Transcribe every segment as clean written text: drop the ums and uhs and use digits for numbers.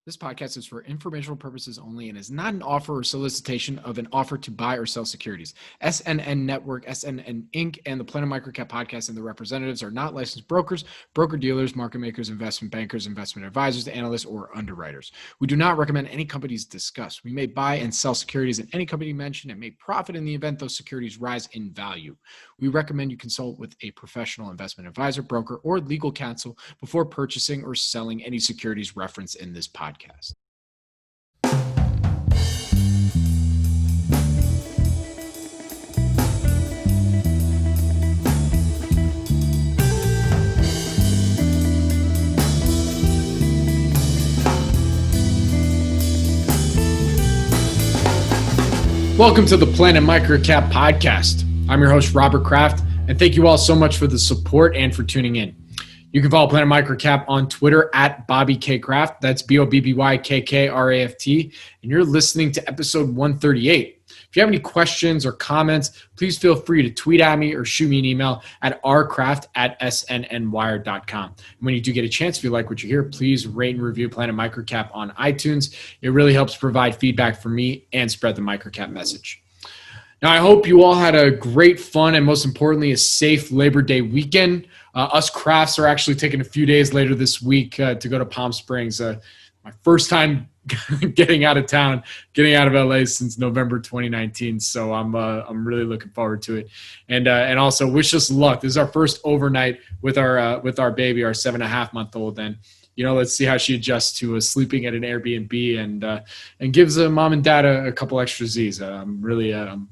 This podcast is for informational purposes only and is not an offer or solicitation of an offer to buy or sell securities. SNN Network, SNN Inc., and the Planet MicroCap Podcast and the representatives are not licensed brokers, broker-dealers, market makers, investment bankers, investment advisors, analysts, or underwriters. We do not recommend any companies discussed. We may buy and sell securities in any company mentioned and may profit in the event those securities rise in value. We recommend you consult with a professional investment advisor, broker, or legal counsel before purchasing or selling any securities referenced in this podcast. Welcome to the Planet MicroCap Podcast. I'm your host, Robert Kraft, and thank you all so much for the support and for tuning in. You can follow Planet MicroCap on Twitter at Bobby K. Kraft. That's BOBBYKKRAFT. And you're listening to episode 138. If you have any questions or comments, please feel free to tweet at me or shoot me an email at rkraft@snnwire.com. And when you do get a chance, if you like what you hear, please rate and review Planet MicroCap on iTunes. It really helps provide feedback for me and spread the microcap message. Now, I hope you all had a great, fun, and most importantly, a safe Labor Day weekend. Us crafts are actually taking a few days later this week to go to Palm Springs. My first time getting out of town, getting out of LA since November 2019. So I'm really looking forward to it. And also wish us luck. This is our first overnight with our baby, our 7.5-month-old. And let's see how she adjusts to sleeping at an Airbnb and gives mom and dad a couple extra Z's. I'm really I'm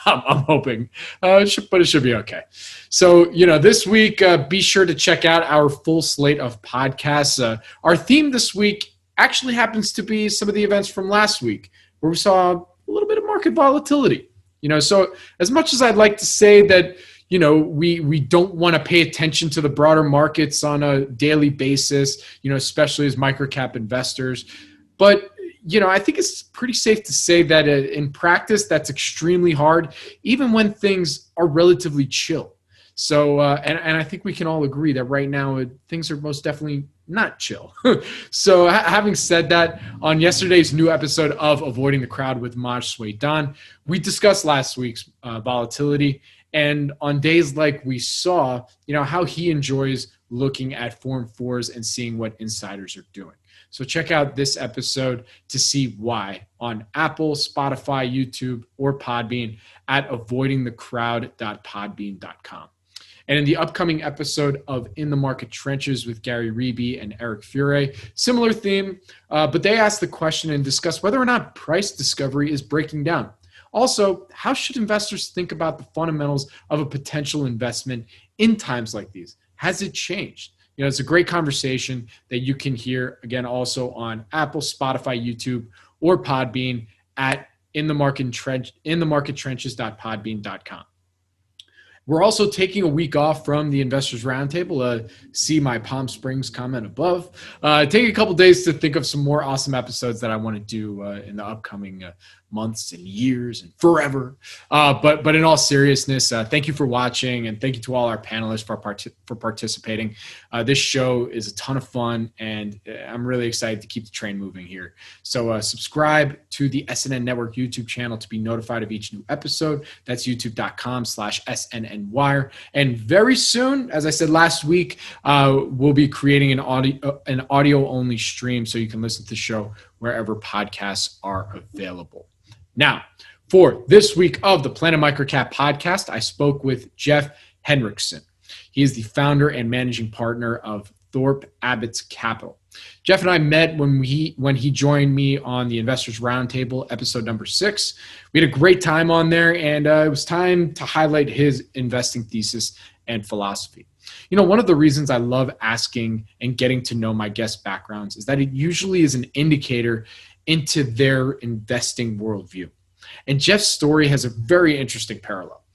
hoping, but it should be okay. So this week, be sure to check out our full slate of podcasts. Our theme this week actually happens to be some of the events from last week, where we saw a little bit of market volatility. So as much as I'd like to say that we don't want to pay attention to the broader markets on a daily basis, especially as microcap investors. But, I think it's pretty safe to say that in practice, that's extremely hard, even when things are relatively chill. So, and I think we can all agree that right now things are most definitely not chill. So having said that, on yesterday's new episode of Avoiding the Crowd with Maj Swaydan, we discussed last week's volatility. And on days like we saw, how he enjoys looking at Form 4s and seeing what insiders are doing. So check out this episode to see why on Apple, Spotify, YouTube, or Podbean at avoidingthecrowd.podbean.com. And in the upcoming episode of In the Market Trenches with Gary Reeby and Eric Fure, similar theme, but they asked the question and discussed whether or not price discovery is breaking down. Also, how should investors think about the fundamentals of a potential investment in times like these? Has it changed? It's a great conversation that you can hear, again, also on Apple, Spotify, YouTube, or Podbean at inthemarkettrenches.podbean.com. We're also taking a week off from the Investors Roundtable. See my Palm Springs comment above. Take a couple days to think of some more awesome episodes that I want to do in the upcoming months and years and forever. But in all seriousness, thank you for watching, and thank you to all our panelists for participating. This show is a ton of fun, and I'm really excited to keep the train moving here. So subscribe to the SNN Network YouTube channel to be notified of each new episode. That's youtube.com/SNNWire. And very soon, as I said last week, we'll be creating an audio-only stream so you can listen to the show wherever podcasts are available. Now, for this week of the Planet MicroCap Podcast, I spoke with Jeff Henriksen. He is the founder and managing partner of Thorpe Abbotts Capital. Jeff and I met when he joined me on the Investors Roundtable, episode number 6. We had a great time on there, and it was time to highlight his investing thesis and philosophy. One of the reasons I love asking and getting to know my guest backgrounds is that it usually is an indicator into their investing worldview. And Jeff's story has a very interesting parallel.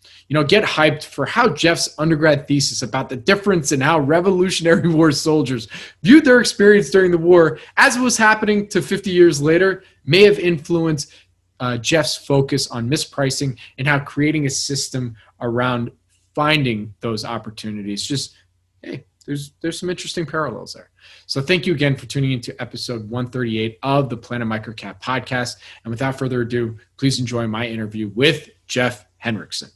Get hyped for how Jeff's undergrad thesis about the difference in how Revolutionary War soldiers viewed their experience during the war as it was happening to 50 years later may have influenced Jeff's focus on mispricing and how creating a system around finding those opportunities just there's some interesting parallels there. So thank you again for tuning into episode 138 of the Planet MicroCap podcast. And without further ado, please enjoy my interview with Jeff Henriksen.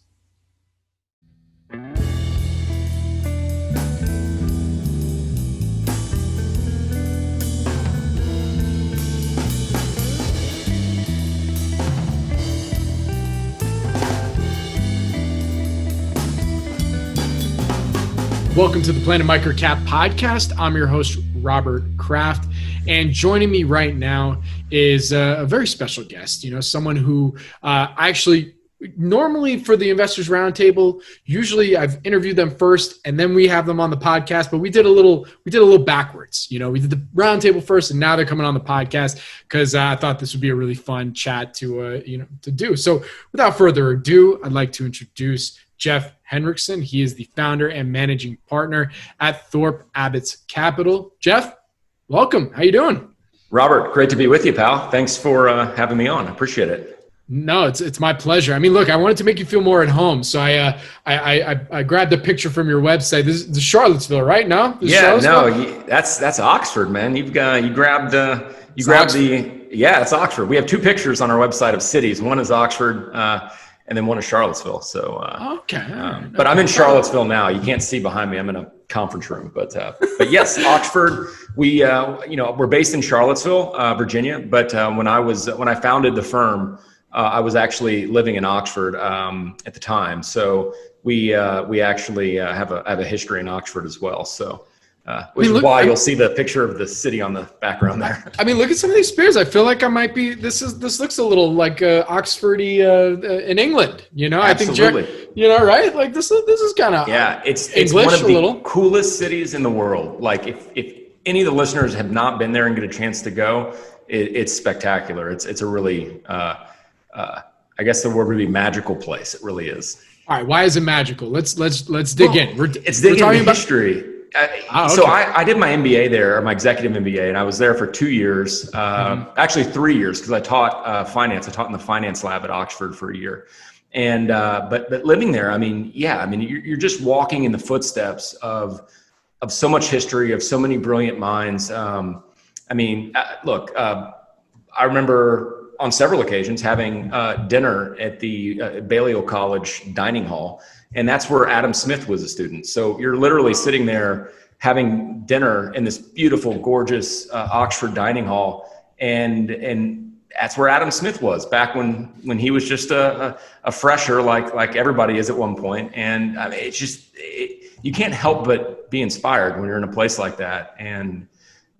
Welcome to the Planet MicroCap podcast. I'm your host, Robert Kraft, and joining me right now is a very special guest. Someone who I actually normally for the Investors Roundtable, usually I've interviewed them first and then we have them on the podcast. But we did a little backwards. We did the roundtable first, and now they're coming on the podcast because I thought this would be a really fun chat to do. So without further ado, I'd like to introduce Jeff Henriksen. He is the founder and managing partner at Thorpe Abbotts Capital. Jeff, welcome. How you doing? Robert, great to be with you, pal. Thanks for having me on. I appreciate it. No, it's my pleasure. I mean, look, I wanted to make you feel more at home, so I grabbed a picture from your website. This is Charlottesville, right? No, that's Oxford, man. You grabbed it's Oxford. We have two pictures on our website of cities. One is Oxford. And then one is Charlottesville. So, okay. But I'm in Charlottesville now. You can't see behind me. I'm in a conference room. But yes, Oxford. We're based in Charlottesville, Virginia. But when I founded the firm, I was actually living in Oxford at the time. So we actually have a history in Oxford as well. So. Which is why you'll see the picture of the city on the background there. I mean, look at some of these spears. I feel like I might be. This looks a little like Oxfordy in England. Absolutely. I think right? Like this is kind of It's English, one of the coolest cities in the world. Like if any of the listeners have not been there and get a chance to go, it's spectacular. It's a really I guess the word would be magical place. It really is. All right, why is it magical? Let's dig in. It's digging into history. Okay. So I did my MBA there, or my executive MBA, and I was there for 2 years, actually 3 years, because I taught finance. I taught in the finance lab at Oxford for a year. And but living there, you're just walking in the footsteps of so much history, of so many brilliant minds. Look, I remember on several occasions having dinner at the Balliol College dining hall. And that's where Adam Smith was a student. So you're literally sitting there having dinner in this beautiful, gorgeous Oxford dining hall. And that's where Adam Smith was back when he was just a fresher, like everybody is at one point. And I mean, you can't help but be inspired when you're in a place like that. And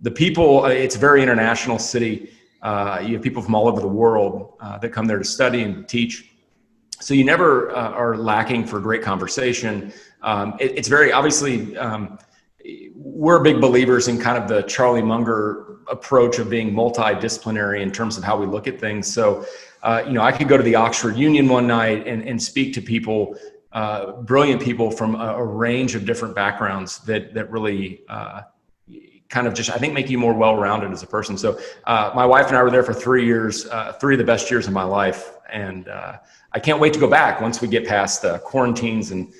the people, it's a very international city. You have people from all over the world that come there to study and teach. So you never are lacking for great conversation. It's very obviously, we're big believers in kind of the Charlie Munger approach of being multidisciplinary in terms of how we look at things. So, I could go to the Oxford Union one night and speak to people, brilliant people from a range of different backgrounds that really kind of just, I think, make you more well-rounded as a person. So my wife and I were there for 3 years, 3 of the best years of my life. And I can't wait to go back once we get past quarantines and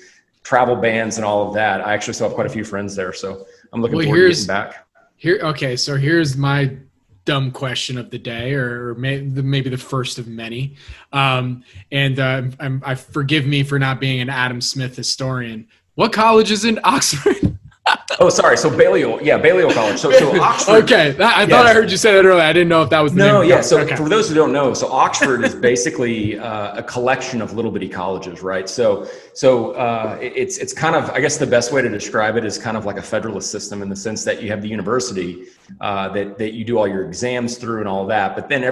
travel bans and all of that. I actually still have quite a few friends there, so I'm looking forward to getting back. Okay, so here's my dumb question of the day, or maybe the first of many. I forgive me for not being an Adam Smith historian. What college is in Oxford? Oh, sorry. So Balliol College. So Oxford. Okay, I thought I heard you say that earlier. I didn't know if that was the name. Yeah. So for those who don't know, so Oxford is basically a collection of little bitty colleges, right? So it's kind of, I guess the best way to describe it is kind of like a federalist system in the sense that you have the university that you do all your exams through and all that. But then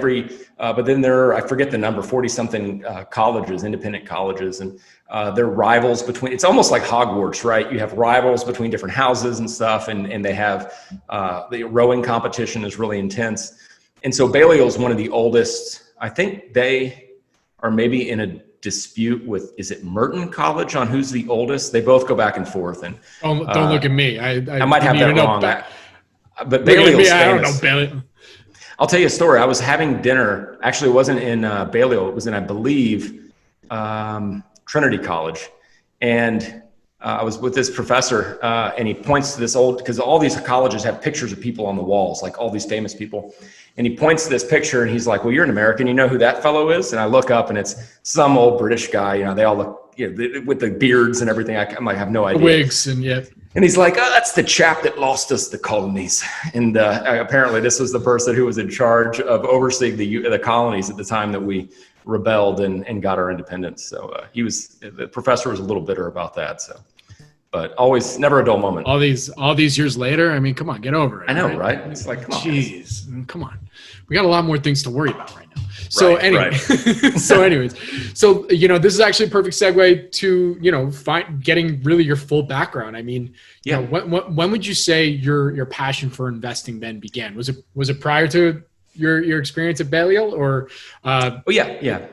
there are, I forget the number, 40 something colleges, independent colleges, and they're rivals between, it's almost like Hogwarts, right? You have rivals between different houses and stuff, and they have the rowing competition is really intense. And so Balliol is one of the oldest. I think they are maybe in a dispute with, is it Merton College on who's the oldest? They both go back and forth. And don't look at me. I might have that wrong. But Balliol's famous. I don't know Balliol. I'll tell you a story. I was having dinner. Actually, it wasn't in Balliol. It was in, I believe, Trinity College. And I was with this professor, and he points to this because all these colleges have pictures of people on the walls, like all these famous people. And he points to this picture and he's like, well, you're an American. You know who that fellow is? And I look up and it's some old British guy. They all look, with the beards and everything. I might have no idea. The wigs and yeah. And he's like, oh, that's the chap that lost us the colonies. And apparently this was the person who was in charge of overseeing the colonies at the time that we rebelled and got our independence. So the professor was a little bitter about that. So, but always, never a dull moment. All these years later, I mean, come on, get over it. I know, right? It's like, come on. Jeez, come on. We got a lot more things to worry about right now. So right. Anyways, this is actually a perfect segue to, getting really your full background. I mean, when would you say your passion for investing then began? Was it prior to your experience at Balliol or? Yeah,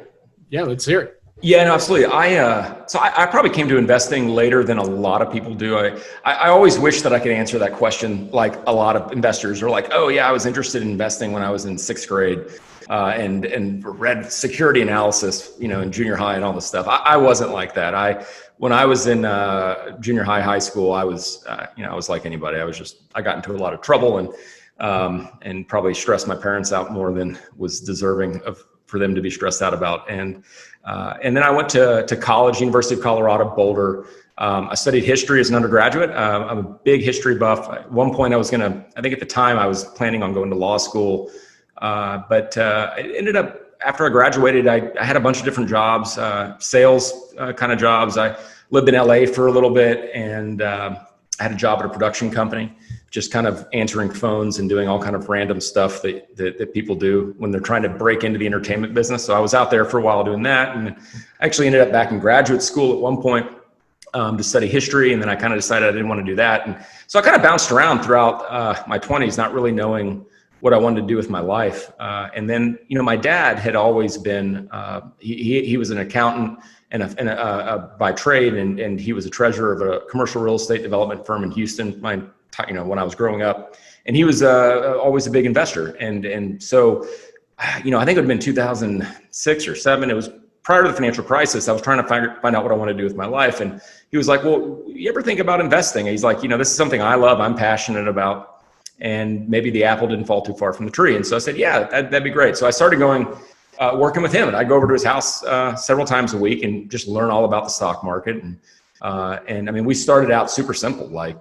let's hear it. Yeah, no, absolutely. I probably came to investing later than a lot of people do. I always wish that I could answer that question like a lot of investors are like, oh yeah, I was interested in investing when I was in 6th grade and read security analysis, in junior high and all this stuff. I wasn't like that. When I was in junior high school, I was like anybody. I got into a lot of trouble and probably stressed my parents out more than was deserving for them to be stressed out about. And then I went to college, University of Colorado, Boulder. I studied history as an undergraduate. I'm a big history buff. At one point I think at the time I was planning on going to law school. But it ended up, after I graduated, I had a bunch of different jobs, sales kind of jobs. I lived in LA for a little bit and I had a job at a production company, just kind of answering phones and doing all kind of random stuff that people do when they're trying to break into the entertainment business. So I was out there for a while doing that, and I actually ended up back in graduate school at one point to study history. And then I kind of decided I didn't want to do that. And so I kind of bounced around throughout my 20s, not really knowing what I wanted to do with my life. And then, my dad had always been, he was an accountant and by trade, and he was a treasurer of a commercial real estate development firm in Houston, when I was growing up, and he was always a big investor. And so, I think it would have been 2006 or 7. It was prior to the financial crisis. I was trying to find out what I want to do with my life. And he was like, well, you ever think about investing? And he's like, this is something I love, I'm passionate about, and maybe the apple didn't fall too far from the tree. And so I said, yeah, that'd be great. So I started working with him, and I'd go over to his house several times a week and just learn all about the stock market. And I mean, we started out super simple, like,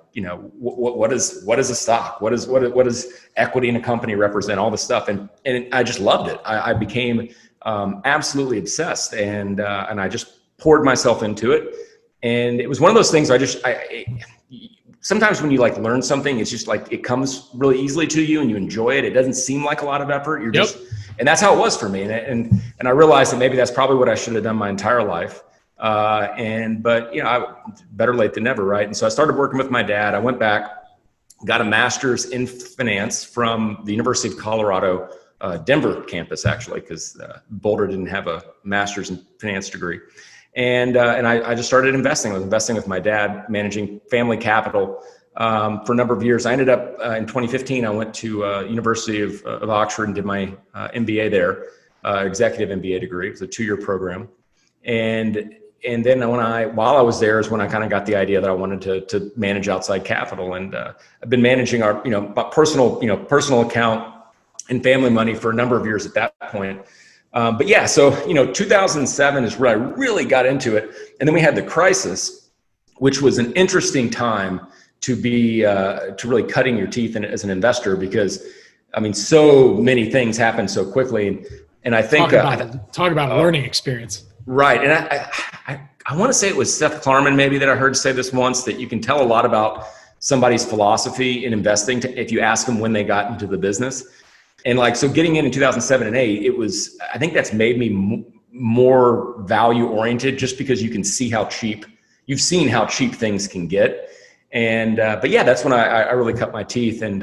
what is a stock? What does equity in a company represent? All this stuff. And I just loved it. I became absolutely obsessed, and I just poured myself into it. And it was one of those things sometimes when you learn something, it's just it comes really easily to you and you enjoy it. It doesn't seem like a lot of effort. And that's how it was for me. And I realized that maybe that's probably what I should have done my entire life. But better late than never, right? And so I started working with my dad. I went back, got a master's in finance from the University of Colorado, Denver campus, actually, because Boulder didn't have a master's in finance degree. And I just started investing. I was investing with my dad, managing family capital for a number of years. I ended up in 2015, I went to University of Oxford and did my MBA there, executive MBA degree. It was a 2-year program. And then while I was there is when I kind of got the idea that I wanted to manage outside capital. And I've been managing our personal account and family money for a number of years at that point. But yeah, so 2007 is where I really got into it. And then we had the crisis, which was an interesting time to be to really cutting your teeth in it as an investor, because I mean, so many things happen so quickly. And I think talk about a learning experience. Right. And I want to say it was Seth Klarman maybe that I heard say this once, that you can tell a lot about somebody's philosophy in investing if you ask them when they got into the business. And so getting in 2007 and 8, I think that's made me more value oriented, just because you can see you've seen how cheap things can get. And, but yeah, that's when I really cut my teeth and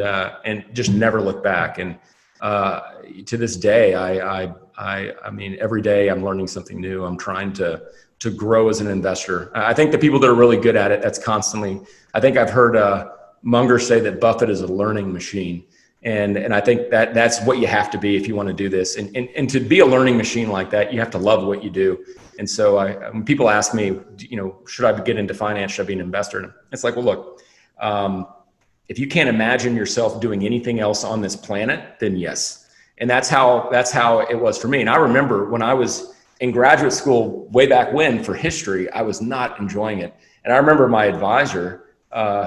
just never looked back. And, to this day, I mean, every day I'm learning something new. I'm trying to grow as an investor. I think the people that are really good at it, that's constantly, I think I've heard Munger say that Buffett is a learning machine. And I think that's what you have to be if you want to do this. And to be a learning machine like that, you have to love what you do. And so when people ask me, should I get into finance? Should I be an investor? And it's like, well, look, if you can't imagine yourself doing anything else on this planet, then yes. And that's how it was for me. And I remember when I was in graduate school way back when for history, I was not enjoying it. And I remember my advisor,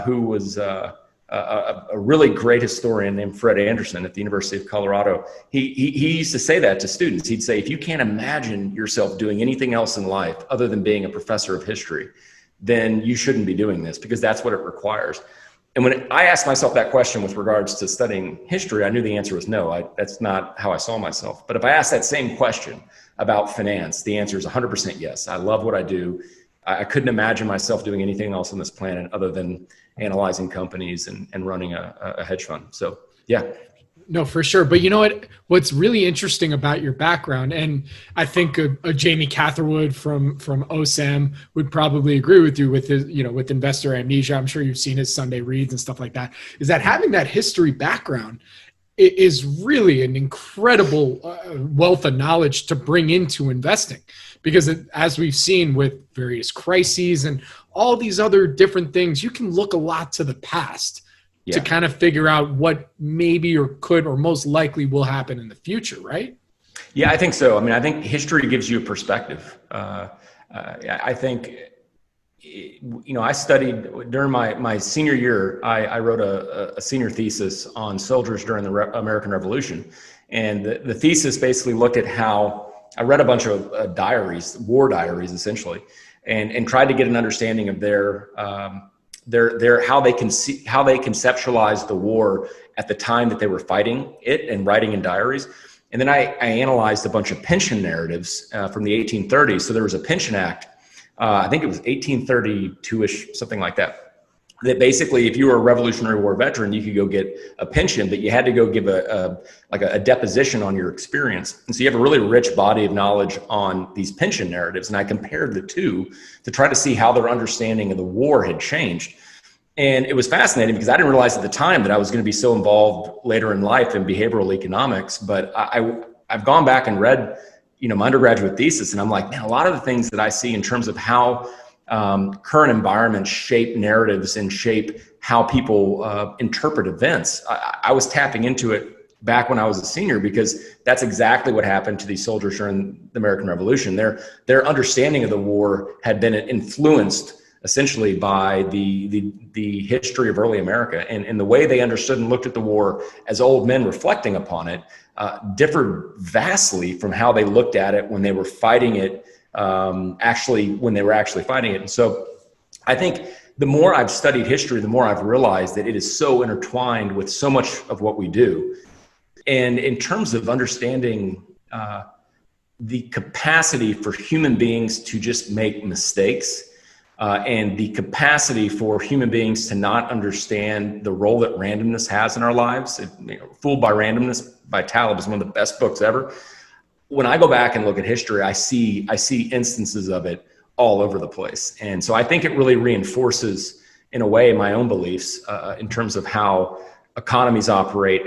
who was a really great historian named Fred Anderson at the University of Colorado. He used to say that to students. He'd say, if you can't imagine yourself doing anything else in life other than being a professor of history, then you shouldn't be doing this, because that's what it requires. And when I asked myself that question with regards to studying history, I knew the answer was no. That's not how I saw myself. But if I asked that same question about finance, the answer is 100% yes. I love what I do. I couldn't imagine myself doing anything else on this planet other than analyzing companies and running a hedge fund. So, yeah. No, for sure. But you know what? What's really interesting about your background, and I think a Jamie Catherwood from OSAM would probably agree with you with his, with investor amnesia. I'm sure you've seen his Sunday reads and stuff like that. Is that having that history background is really an incredible wealth of knowledge to bring into investing, because as we've seen with various crises and all these other different things, you can look a lot to the past to kind of figure out what maybe or could or most likely will happen in the future, right? Yeah, I think so. I mean, I think history gives you a perspective. I think, I studied during my senior year, I wrote a senior thesis on soldiers during the American Revolution. And the thesis basically looked at how I read a bunch of diaries, war diaries, essentially, and tried to get an understanding of their how they conceptualized the war at the time that they were fighting it and writing in diaries. And then I analyzed a bunch of pension narratives from the 1830s. So there was a pension act, I think it was 1832-ish, something like that. That basically, if you were a Revolutionary War veteran, you could go get a pension, but you had to go give a deposition on your experience. And so you have a really rich body of knowledge on these pension narratives. And I compared the two to try to see how their understanding of the war had changed. And it was fascinating because I didn't realize at the time that I was going to be so involved later in life in behavioral economics. But I've gone back and read, my undergraduate thesis, and I'm like, man, a lot of the things that I see in terms of how current environments shape narratives and shape how people interpret events. I was tapping into it back when I was a senior, because that's exactly what happened to these soldiers during the American Revolution. Their understanding of the war had been influenced essentially by the history of early America, and the way they understood and looked at the war as old men reflecting upon it differed vastly from how they looked at it when they were fighting it. When they were actually fighting it. And so I think the more I've studied history, the more I've realized that it is so intertwined with so much of what we do. And in terms of understanding the capacity for human beings to just make mistakes, and the capacity for human beings to not understand the role that randomness has in our lives. Fooled by Randomness by Taleb is one of the best books ever. When I go back and look at history, I see instances of it all over the place. And so I think it really reinforces, in a way, my own beliefs in terms of how economies operate,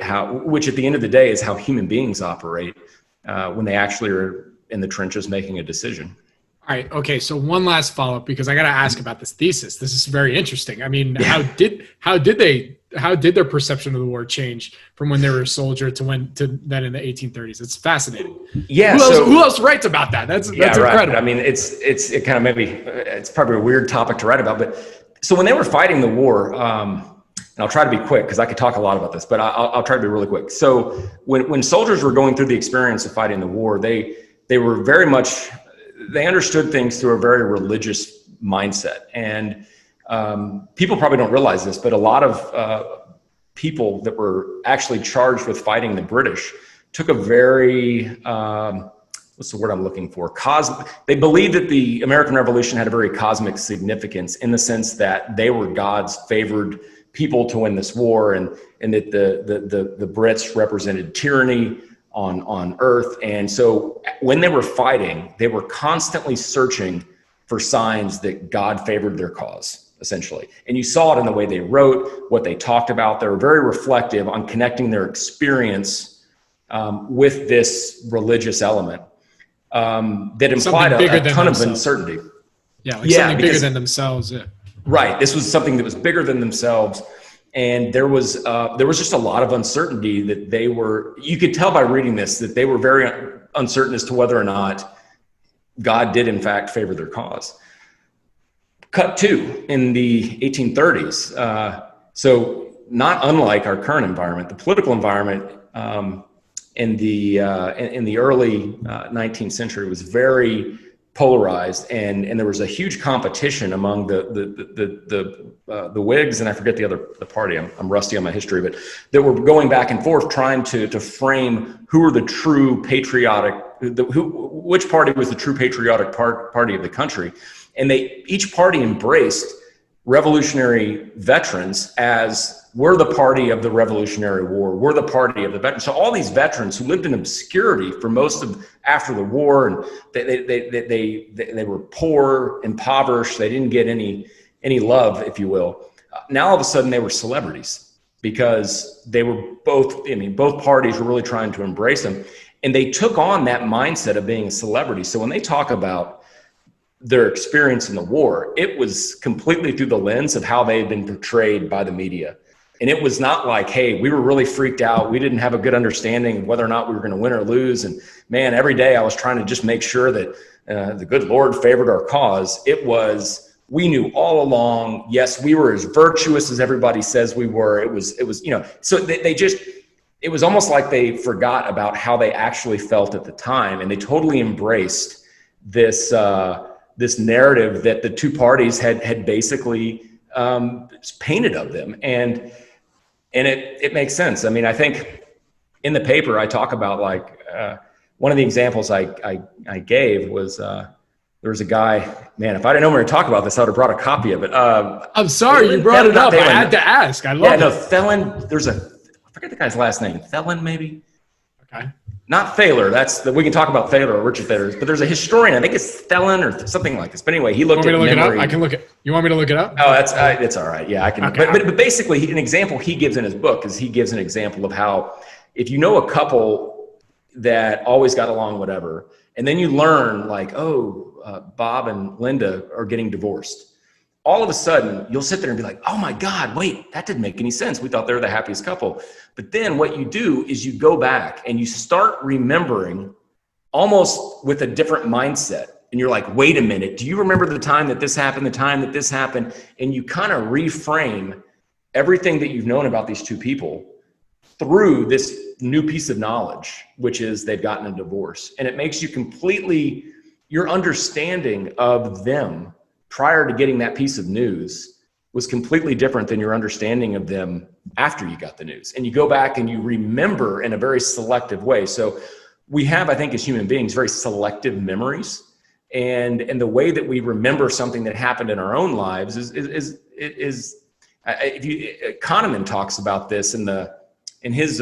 which at the end of the day is how human beings operate when they actually are in the trenches making a decision. All right. Okay. So one last follow-up, because I got to ask about this thesis. This is very interesting. I mean, how did their perception of the war change from when they were a soldier to then in the 1830s? It's fascinating. Yeah. Who else writes about that? That's incredible. Right. I mean, it kind of it's probably a weird topic to write about, but so when they were fighting the war, and I'll try to be quick because I could talk a lot about this, but I'll try to be really quick. So when soldiers were going through the experience of fighting the war, they were very much, they understood things through a very religious mindset. And people probably don't realize this, but a lot of people that were actually charged with fighting the British took a very, what's the word I'm looking for? They believed that the American Revolution had a very cosmic significance in the sense that they were God's favored people to win this war, and that the Brits represented tyranny on earth. And so when they were fighting, they were constantly searching for signs that God favored their cause, essentially. And you saw it in the way they wrote, what they talked about. They were very reflective on connecting their experience with this religious element that implied a ton of uncertainty. Yeah, like something bigger than themselves. Yeah. Right. This was something that was bigger than themselves. And there was just a lot of uncertainty that you could tell by reading this, that they were very uncertain as to whether or not God did in fact favor their cause. Cut to in the 1830s. So not unlike our current environment, the political environment in the early 19th century was very polarized, and there was a huge competition among the Whigs, and I forget the party. I'm rusty on my history, but that were going back and forth trying to frame who were the true patriotic, which party was the true patriotic party of the country, and each party embraced revolutionary veterans as we're the party of the Revolutionary War. We're the party of the veterans. So all these veterans who lived in obscurity for most of after the war, and they were poor, impoverished. They didn't get any love, if you will. Now all of a sudden they were celebrities because they were both parties were really trying to embrace them, and they took on that mindset of being a celebrity. So when they talk about their experience in the war, it was completely through the lens of how they had been portrayed by the media. And it was not like, hey, we were really freaked out. We didn't have a good understanding of whether or not we were going to win or lose. And man, every day I was trying to just make sure that the good Lord favored our cause. It was, we knew all along, yes, we were as virtuous as everybody says we were. It was, so it was almost like they forgot about how they actually felt at the time. And they totally embraced this narrative that the two parties had basically painted of them. And it makes sense. I mean, I think in the paper I talk about one of the examples I gave was there was a guy, man, if I didn't know we were going to talk about this, I would have brought a copy of it. I'm sorry, you brought it up. I had to ask. I love it. Thelin, I forget the guy's last name. Thelin, maybe? Okay. Not Thaler. We can talk about Thaler or Richard Thaler, but there's a historian. I think it's Thelin or something like this. But anyway, he looked at memory. It up? I can look it. You want me to look it up? Oh, it's all right. Yeah, I can. Okay. But basically, an example he gives in his book is he gives an example of how if you know a couple that always got along, whatever, and then you learn Bob and Linda are getting divorced. All of a sudden, you'll sit there and be like, oh my God, wait, that didn't make any sense. We thought they were the happiest couple. But then what you do is you go back and you start remembering almost with a different mindset. And you're like, wait a minute, do you remember the time that this happened, the time that this happened? And you kind of reframe everything that you've known about these two people through this new piece of knowledge, which is they've gotten a divorce. And it makes you your understanding of them prior to getting that piece of news was completely different than your understanding of them after you got the news. And you go back and you remember in a very selective way. So we have, I think, as human beings, very selective memories. And the way that we remember something that happened in our own lives is Kahneman talks about this in his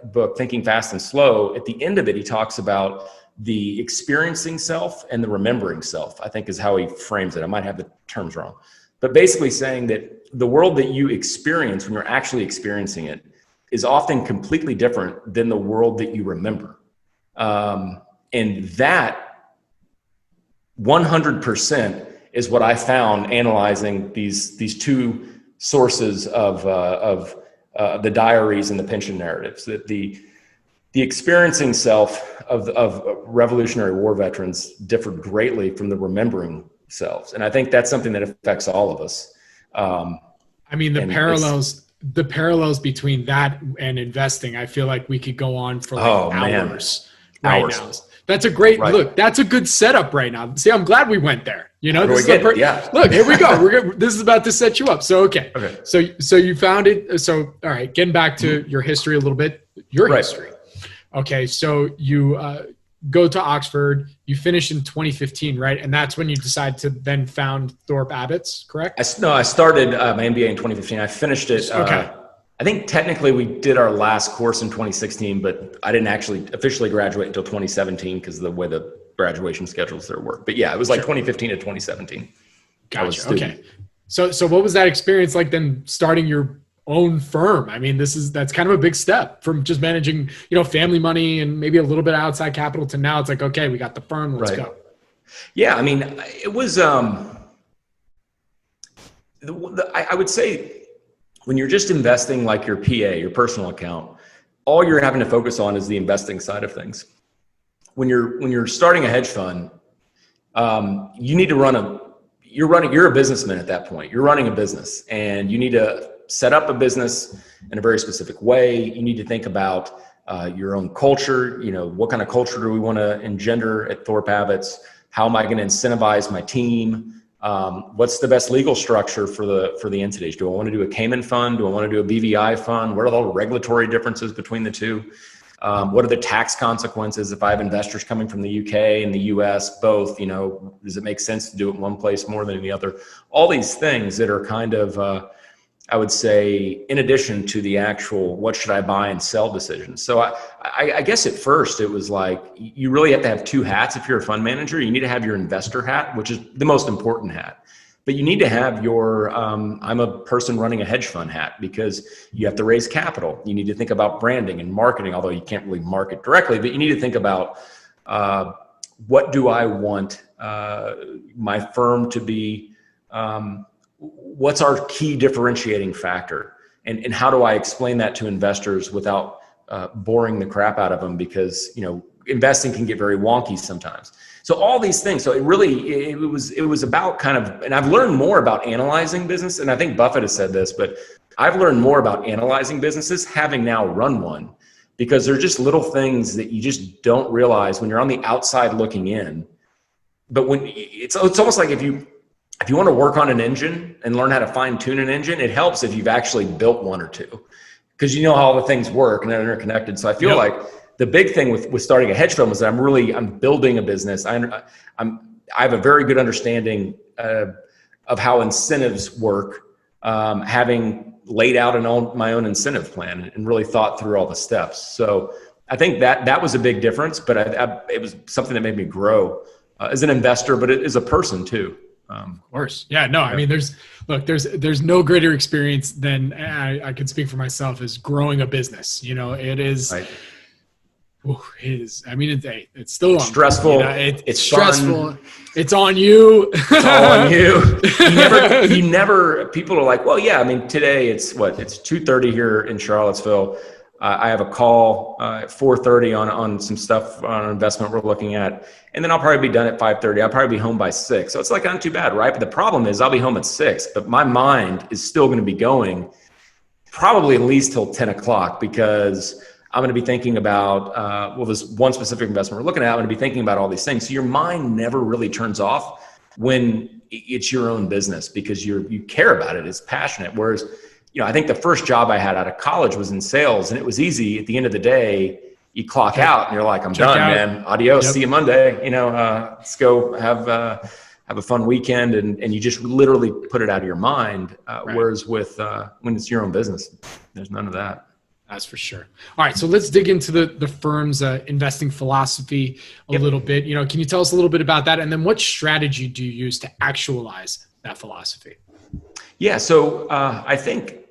book, Thinking Fast and Slow. At the end of it, he talks about the experiencing self and the remembering self, I think is how he frames it. I might have the terms wrong, but basically saying that the world that you experience when you're actually experiencing it is often completely different than the world that you remember. And that 100% is what I found analyzing these two sources of the diaries and the pension narratives, that the experiencing self of Revolutionary War veterans differed greatly from the remembering selves. And I think that's something that affects all of us. I mean, the parallels between that and investing, I feel like we could go on for hours. Now. That's a great look. That's a good setup right now. See, I'm glad we went there. Look, here we go. This is about to set you up. So, okay. So you found it. So, all right, getting back to your history a little bit, history. Okay. So you go to Oxford, you finish in 2015, right? And that's when you decide to then found Thorpe Abbotts, correct? I started my MBA in 2015. I finished it. Okay. I think technically we did our last course in 2016, but I didn't actually officially graduate until 2017 because of the way the graduation schedules there work. But yeah, it was like 2015 to 2017. Gotcha. Okay. So what was that experience like then starting your own firm? I mean, that's kind of a big step from just managing, family money and maybe a little bit of outside capital to now it's like, okay, we got the firm, let's go. Yeah. I mean, it was, I would say when you're just investing like your PA, your personal account, all you're having to focus on is the investing side of things. When you're starting a hedge fund, you need to you're a businessman at that point. You're running a business and you need to set up a business in a very specific way. You need to think about your own culture. What kind of culture do we want to engender at Thorpe Abbotts? How am I going to incentivize my team? What's the best legal structure for the entities? Do I want to do a Cayman fund? Do I want to do a BVI fund? What are the regulatory differences between the two? What are the tax consequences if I have investors coming from the UK and the US, both, does it make sense to do it in one place more than the other? All these things that are kind of, I would say, in addition to the actual, what should I buy and sell decisions. So I guess at first it was like, you really have to have two hats. If you're a fund manager, you need to have your investor hat, which is the most important hat. But you need to have your, I'm a person running a hedge fund hat, because you have to raise capital. You need to think about branding and marketing, although you can't really market directly, but you need to think about what do I want my firm to be, what's our key differentiating factor, and how do I explain that to investors without boring the crap out of them, because investing can get very wonky sometimes. So all these things. So it was about kind of, and I've learned more about analyzing business, and I think Buffett has said this, but I've learned more about analyzing businesses having now run one, because they're just little things that you just don't realize when you're on the outside looking in. But when it's almost like if you want to work on an engine and learn how to fine tune an engine, it helps if you've actually built one or two, because you know how all the things work and they're interconnected. So I feel like the big thing with starting a hedge fund was that I'm building a business. I have a very good understanding of how incentives work, having laid out my own incentive plan and really thought through all the steps. So I think that was a big difference, but it was something that made me grow as an investor, but as a person too. Of course. Yeah, no, I mean, there's no greater experience than I can speak for myself as growing a business. It is, right. It is. I mean, it's still stressful. It's stressful. Fun. It's on you. It's all on you. You never, people are like, well, yeah, I mean, today it's 2:30 here in Charlottesville. I have a call at 4:30 on some stuff on an investment we're looking at. And then I'll probably be done at 5:30. I'll probably be home by 6. So it's like not too bad, right? But the problem is I'll be home at 6, but my mind is still going to be going probably at least till 10 o'clock, because I'm going to be thinking about, this one specific investment we're looking at. I'm going to be thinking about all these things. So your mind never really turns off when it's your own business, because you care about it. It's passionate. Whereas, I think the first job I had out of college was in sales, and it was easy. At the end of the day, you clock out and you're like, I'm done, man. Adios. See you Monday. Let's go have a fun weekend. And you just literally put it out of your mind. Right. Whereas with, when it's your own business, there's none of that. That's for sure. All right. So let's dig into the firm's investing philosophy a little bit. Can you tell us a little bit about that? And then what strategy do you use to actualize that philosophy? Yeah. So I think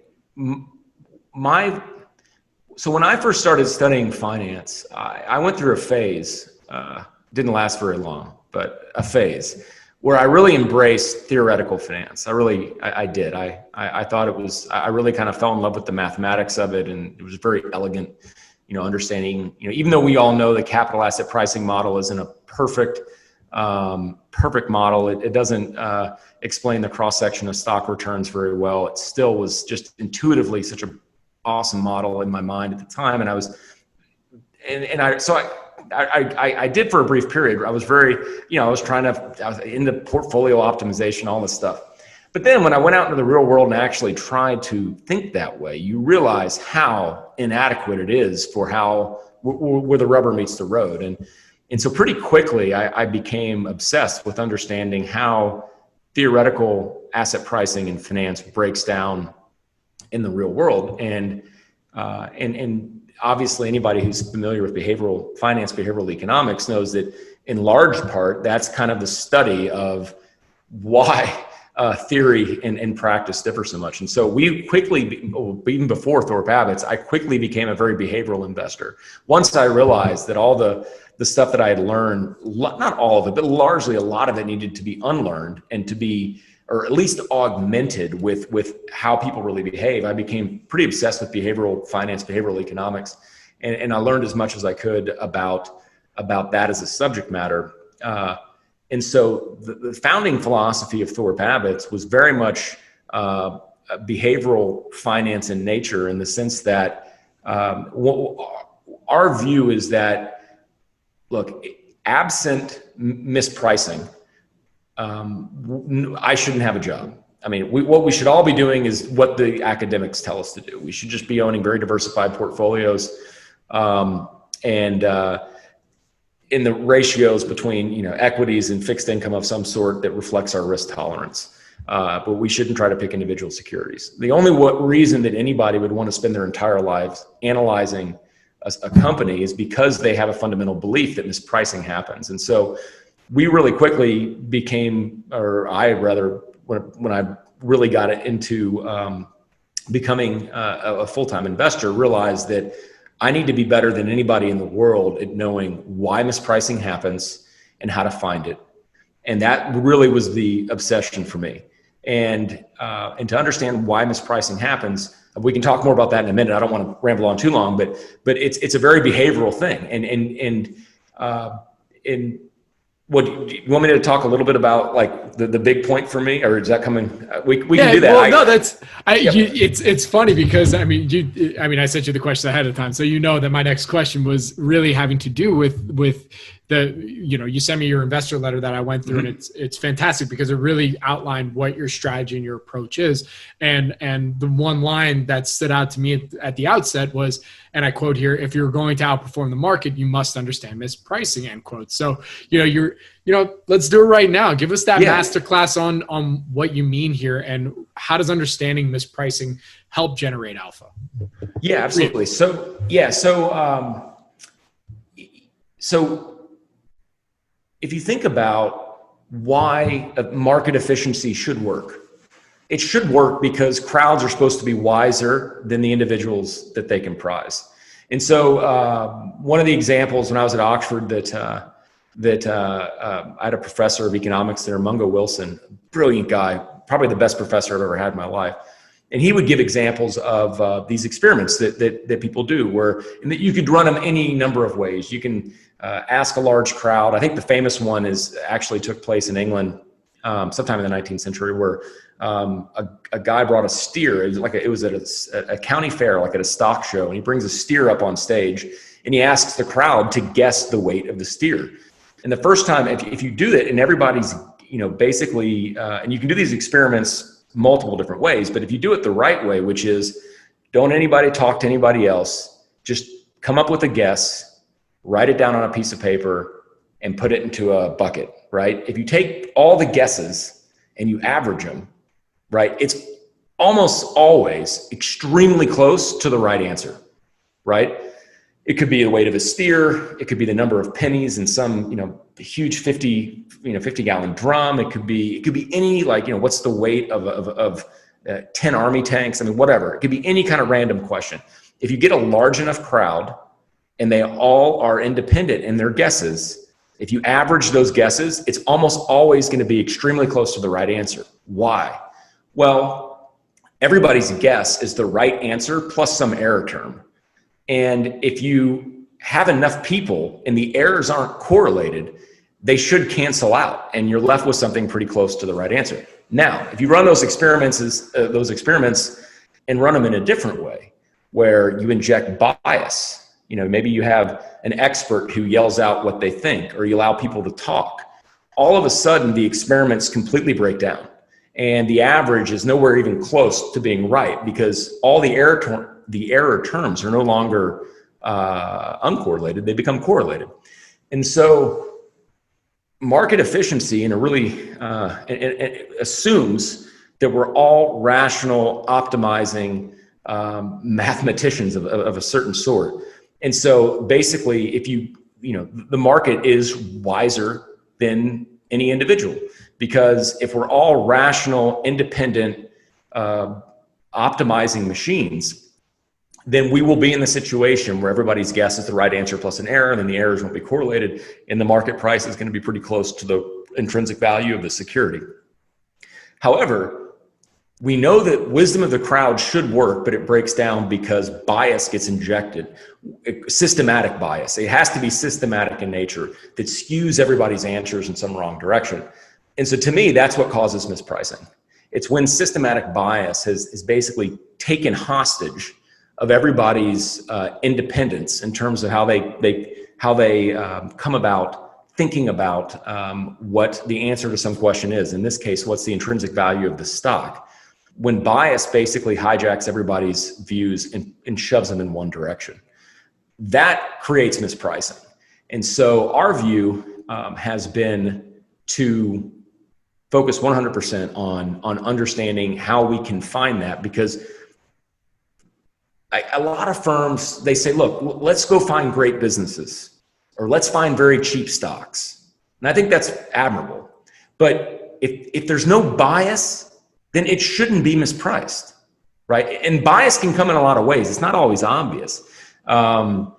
so when I first started studying finance, I went through a phase, didn't last very long, but a phase where I really embraced theoretical finance. I did. I thought I really kind of fell in love with the mathematics of it, and it was very elegant, understanding, even though we all know the capital asset pricing model isn't a perfect model. It doesn't explain the cross-section of stock returns very well. It still was just intuitively such an awesome model in my mind at the time. And I did for a brief period. I was very, I was into portfolio optimization, all this stuff. But then when I went out into the real world and actually tried to think that way, you realize how inadequate it is for where the rubber meets the road. And so pretty quickly, I became obsessed with understanding how theoretical asset pricing in finance breaks down in the real world. And obviously, anybody who's familiar with behavioral economics knows that in large part, that's kind of the study of why theory and practice differ so much. And so we quickly, even before Thorpe Abbotts, I quickly became a very behavioral investor. Once I realized that all the stuff that I had learned, not all of it, but largely a lot of it needed to be unlearned and to be, or at least augmented with how people really behave. I became pretty obsessed with behavioral finance, behavioral economics, and I learned as much as I could about that as a subject matter. And so the founding philosophy of Thorpe Abbotts was very much behavioral finance in nature, in the sense that our view is that, look, absent mispricing, I shouldn't have a job. I mean, what we should all be doing is what the academics tell us to do. We should just be owning very diversified portfolios, and in the ratios between equities and fixed income of some sort that reflects our risk tolerance. But we shouldn't try to pick individual securities. The only reason that anybody would want to spend their entire lives analyzing a company is because they have a fundamental belief that mispricing happens. And so we really quickly became, or I rather, when I really got into becoming a full-time investor, realized that I need to be better than anybody in the world at knowing why mispricing happens and how to find it. And that really was the obsession for me. And to understand why mispricing happens, we can talk more about that in a minute. I don't want to ramble on too long, but it's a very behavioral thing. And what you want me to talk a little bit about, like the big point for me, or is that coming? We can do that. Well, it's funny because I I sent you the question ahead of time, so that my next question was really having to do with the, you sent me your investor letter that I went through, and it's fantastic because it really outlined what your strategy and your approach is. And the one line that stood out to me at the outset was, and I quote here, "If you're going to outperform the market, you must understand mispricing," end quote. So, let's do it right now. Give us that masterclass on what you mean here, and how does understanding mispricing help generate alpha? Yeah, absolutely. So if you think about why market efficiency should work, it should work because crowds are supposed to be wiser than the individuals that they comprise. And so one of the examples when I was at Oxford that I had a professor of economics there, Mungo Wilson, brilliant guy, probably the best professor I've ever had in my life. And he would give examples of these experiments that people do, and that you could run them any number of ways. You can ask a large crowd. I think the famous one actually took place in England sometime in the 19th century, where a guy brought a steer. It was at a county fair, like at a stock show, and he brings a steer up on stage, and he asks the crowd to guess the weight of the steer. And the first time, if you do that, and everybody's basically, and you can do these experiments multiple different ways, but if you do it the right way, which is don't anybody talk to anybody else, just come up with a guess, write it down on a piece of paper, and put it into a bucket, right? If you take all the guesses and you average them, right, it's almost always extremely close to the right answer, right? It could be the weight of a steer. It could be the number of pennies in some, huge 50 gallon drum. It could be any, what's the weight of 10 army tanks? I mean, whatever. It could be any kind of random question. If you get a large enough crowd and they all are independent in their guesses, if you average those guesses, it's almost always going to be extremely close to the right answer. Why? Well, everybody's guess is the right answer plus some error term. And if you have enough people and the errors aren't correlated, they should cancel out, and you're left with something pretty close to the right answer. Now, if you run those experiments and run them in a different way, where you inject bias, maybe you have an expert who yells out what they think, or you allow people to talk, all of a sudden the experiments completely break down, and the average is nowhere even close to being right, because all the error terms are no longer uncorrelated, they become correlated. And so market efficiency it assumes that we're all rational, optimizing mathematicians of a certain sort. And so basically, if the market is wiser than any individual, because if we're all rational, independent, optimizing machines, then we will be in the situation where everybody's guess is the right answer plus an error, and then the errors won't be correlated, and the market price is going to be pretty close to the intrinsic value of the security. However, we know that wisdom of the crowd should work, but it breaks down because bias gets injected, systematic bias. It has to be systematic in nature that skews everybody's answers in some wrong direction. And so to me, that's what causes mispricing. It's when systematic bias is basically taken hostage of everybody's independence in terms of how they come about thinking about what the answer to some question is. In this case, what's the intrinsic value of the stock? When bias basically hijacks everybody's views and shoves them in one direction, that creates mispricing. And so our view has been to focus 100% on understanding how we can find that, because a lot of firms, they say, look, let's go find great businesses, or let's find very cheap stocks. And I think that's admirable. But if there's no bias, then it shouldn't be mispriced, right? And bias can come in a lot of ways. It's not always obvious. The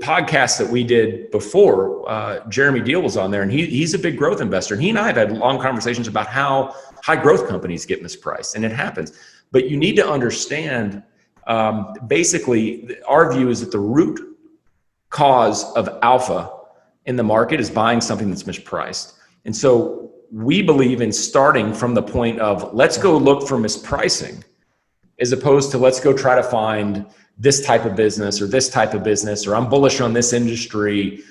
podcast that we did before, Jeremy Deal was on there, and he's a big growth investor. And he and I have had long conversations about how high growth companies get mispriced, and it happens. But you need to understand, basically, our view is that the root cause of alpha in the market is buying something that's mispriced. And so we believe in starting from the point of let's go look for mispricing, as opposed to let's go try to find this type of business or this type of business, or I'm bullish on this industry.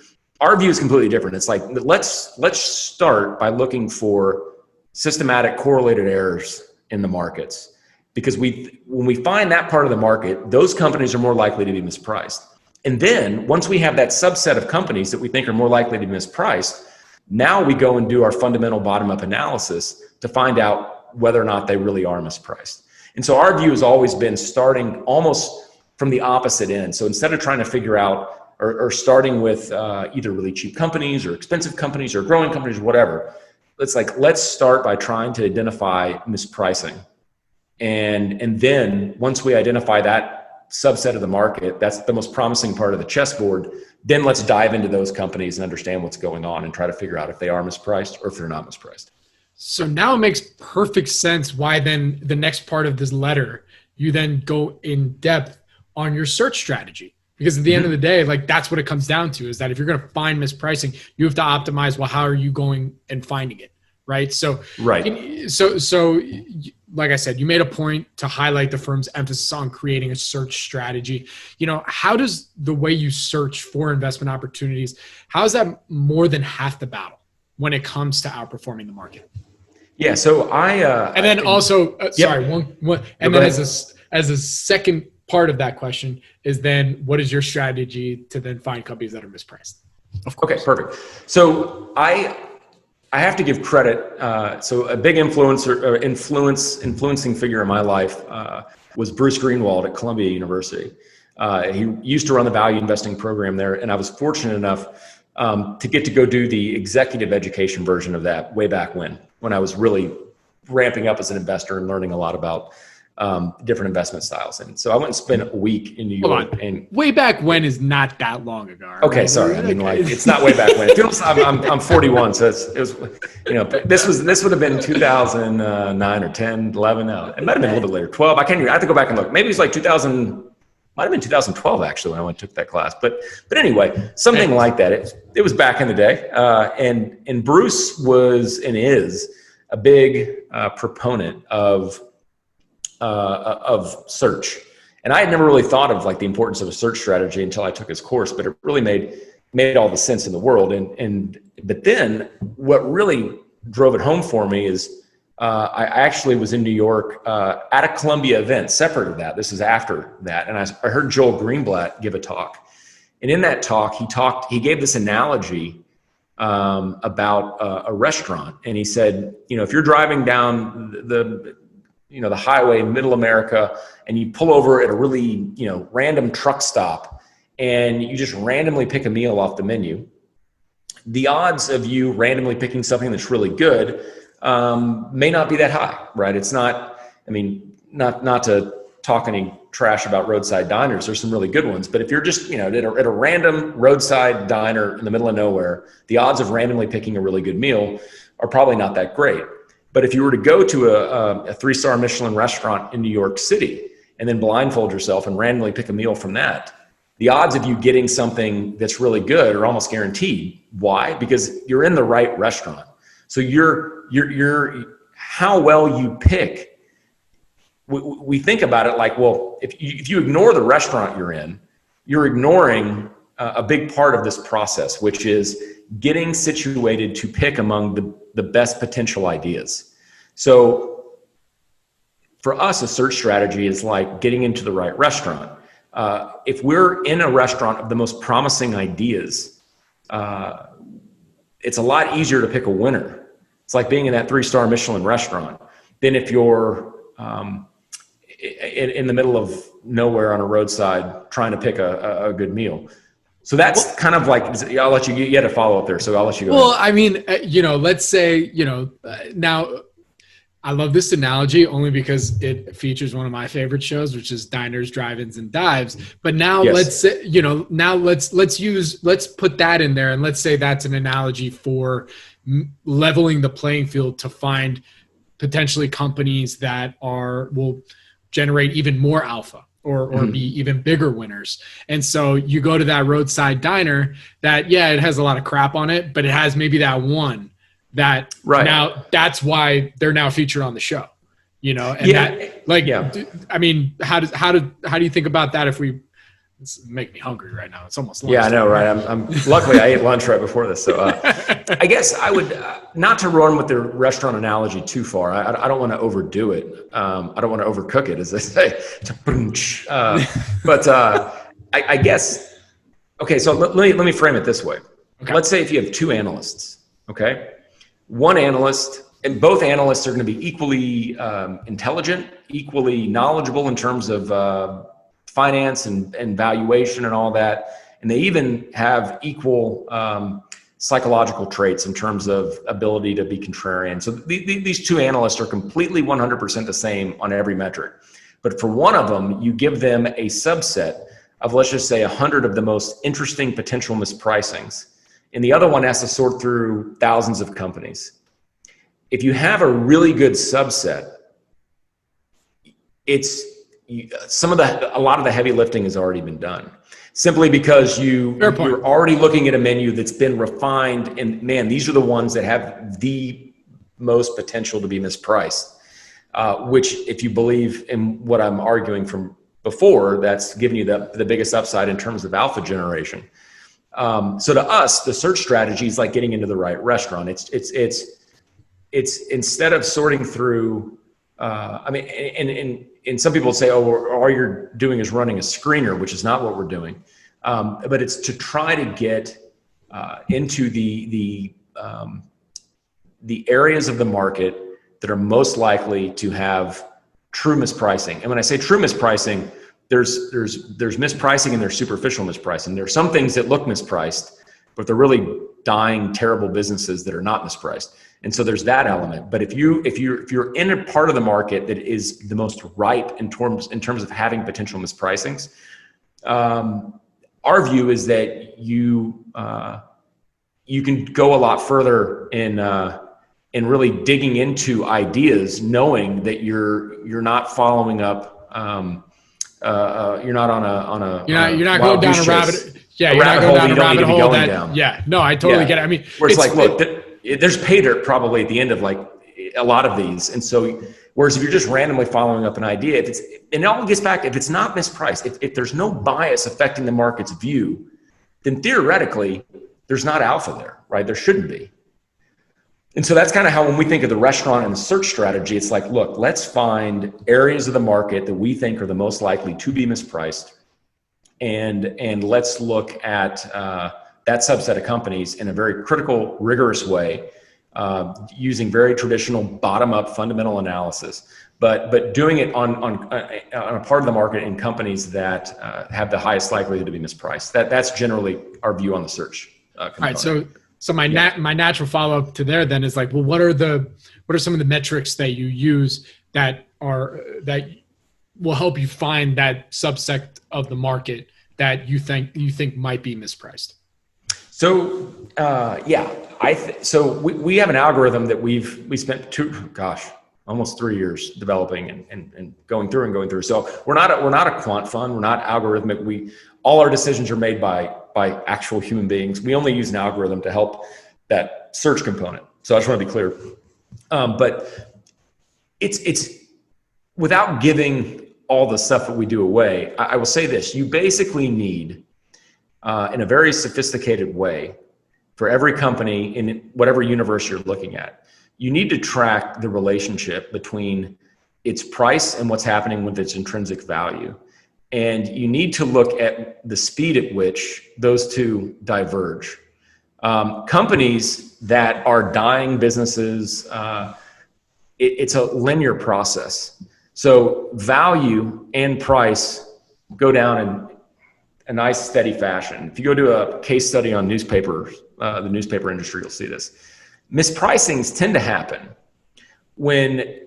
Our view is completely different. It's like, let's start by looking for systematic correlated errors in the markets, because when we find that part of the market, those companies are more likely to be mispriced. And then once we have that subset of companies that we think are more likely to be mispriced, now we go and do our fundamental bottom-up analysis to find out whether or not they really are mispriced. And so our view has always been starting almost from the opposite end. So instead of trying to figure out or starting with either really cheap companies or expensive companies or growing companies or whatever, let's start by trying to identify mispricing. And then once we identify that subset of the market, that's the most promising part of the chessboard, then let's dive into those companies and understand what's going on and try to figure out if they are mispriced or if they're not mispriced. So now it makes perfect sense why then the next part of this letter, you then go in depth on your search strategy. Because at the end of the day, like, that's what it comes down to, is that if you're going to find mispricing, you have to optimize, well, how are you going and finding it? Right. So, So like I said, you made a point to highlight the firm's emphasis on creating a search strategy. How does the way you search for investment opportunities, how is that more than half the battle when it comes to outperforming the market? Yeah. So and then also, as a second part of that question is then, what is your strategy to then find companies that are mispriced? Okay, perfect. So I have to give credit. So a big influencing figure in my life was Bruce Greenwald at Columbia University. He used to run the value investing program there, and I was fortunate enough to get to go do the executive education version of that way back when I was really ramping up as an investor and learning a lot about different investment styles. And so I went and spent a week in New York. And way back when is not that long ago. Right? Okay, sorry. I mean, it's not way back when. It feels I'm 41, so it was this would have been 2009 or 10, 11. No, it might have been a little bit later, 12. I can't remember. I have to go back and look. Maybe it's like 2000. Might have been 2012 actually when I went and took that class. But anyway, something like that. It was back in the day. And Bruce was and is a big proponent of search. And I had never really thought of like the importance of a search strategy until I took his course, but it really made all the sense in the world. But then what really drove it home for me is I actually was in New York at a Columbia event, separate of that. This is after that. And I heard Joel Greenblatt give a talk. And in that talk, he gave this analogy about a restaurant. And he said, if you're driving down the highway in middle America and you pull over at a really, random truck stop and you just randomly pick a meal off the menu, the odds of you randomly picking something that's really good may not be that high, right? It's not, I mean, not to talk any trash about roadside diners. There's some really good ones, but if you're just, at a random roadside diner in the middle of nowhere, the odds of randomly picking a really good meal are probably not that great. But if you were to go to a 3-star Michelin restaurant in New York City and then blindfold yourself and randomly pick a meal from that, the odds of you getting something that's really good are almost guaranteed. Why? Because you're in the right restaurant. So you're how well you pick. We think about it like, well, if you ignore the restaurant you're in, you're ignoring a big part of this process, which is getting situated to pick among the best potential ideas. So for us, a search strategy is like getting into the right restaurant. If we're in a restaurant of the most promising ideas, it's a lot easier to pick a winner. It's like being in that 3-star Michelin restaurant than if you're in the middle of nowhere on a roadside trying to pick a good meal. So that's kind of like, I'll let you had a follow up there. So I'll let you go. Well, ahead. I mean, let's say, now I love this analogy only because it features one of my favorite shows, which is Diners, Drive-Ins, and Dives. But now let's say, let's put that in there. And let's say that's an analogy for leveling the playing field to find potentially companies that will generate even more alpha or be even bigger winners. And so you go to that roadside diner that, it has a lot of crap on it, but it has maybe that one that now that's why they're now featured on the show, I mean, how do you think about that? It's making me hungry right now. It's almost lunch. Yeah, I know, right? I'm luckily I ate lunch right before this. So I guess I would, not to run with the restaurant analogy too far. I don't want to overdo it. I don't want to overcook it, as they say. But I guess, okay, so let me frame it this way. Okay. Let's say if you have 2 analysts, okay? One analyst, and both analysts are going to be equally intelligent, equally knowledgeable in terms of finance and valuation and all that. And they even have equal psychological traits in terms of ability to be contrarian. So these 2 analysts are completely 100% the same on every metric. But for one of them, you give them a subset of, let's just say, 100 of the most interesting potential mispricings. And the other one has to sort through thousands of companies. If you have a really good subset, a lot of the heavy lifting has already been done, simply because you're already looking at a menu that's been refined, and man, these are the ones that have the most potential to be mispriced, which, if you believe in what I'm arguing from before, that's giving you the biggest upside in terms of alpha generation. So to us, the search strategy is like getting into the right restaurant. It's instead of sorting through, and some people say, all you're doing is running a screener, which is not what we're doing. But it's to try to get into the areas of the market that are most likely to have true mispricing. And when I say true mispricing, there's mispricing and there's superficial mispricing. There are some things that look mispriced, but they're really dying, terrible businesses that are not mispriced. And so there's that element. But if you're in a part of the market that is the most ripe in terms of having potential mispricings, our view is that you can go a lot further in really digging into ideas, knowing that you're not following up. You're not on a you're not going down a rabbit. Yeah, you're not going down a rabbit hole. No, I totally get it. I mean, where it's like, look, there's pay dirt probably at the end of like a lot of these. And so, whereas if you're just randomly following up an idea, and it all gets back, if it's not mispriced, if there's no bias affecting the market's view, then theoretically there's not alpha there, right? There shouldn't be. And so that's kind of how, when we think of the restaurant and the search strategy, it's like, look, let's find areas of the market that we think are the most likely to be mispriced. And let's look at that subset of companies in a very critical, rigorous way, using very traditional bottom-up fundamental analysis, but doing it on a part of the market in companies that have the highest likelihood to be mispriced. That's generally our view on the search component. All right, So my natural follow-up to there then is like, well, what are some of the metrics that you use that will help you find that subsect of the market that you think might be mispriced? So we have an algorithm that we spent almost 3 years developing and going through. So we're not a quant fund. We're not algorithmic. All our decisions are made by actual human beings. We only use an algorithm to help that search component. So I just want to be clear. But it's without giving all the stuff that we do away, I will say this: you basically need, in a very sophisticated way, for every company in whatever universe you're looking at, you need to track the relationship between its price and what's happening with its intrinsic value. And you need to look at the speed at which those two diverge. Companies that are dying businesses, it's a linear process. So value and price go down in a nice steady fashion. If you go to a case study on newspapers, the newspaper industry, you'll see this. Mispricings tend to happen when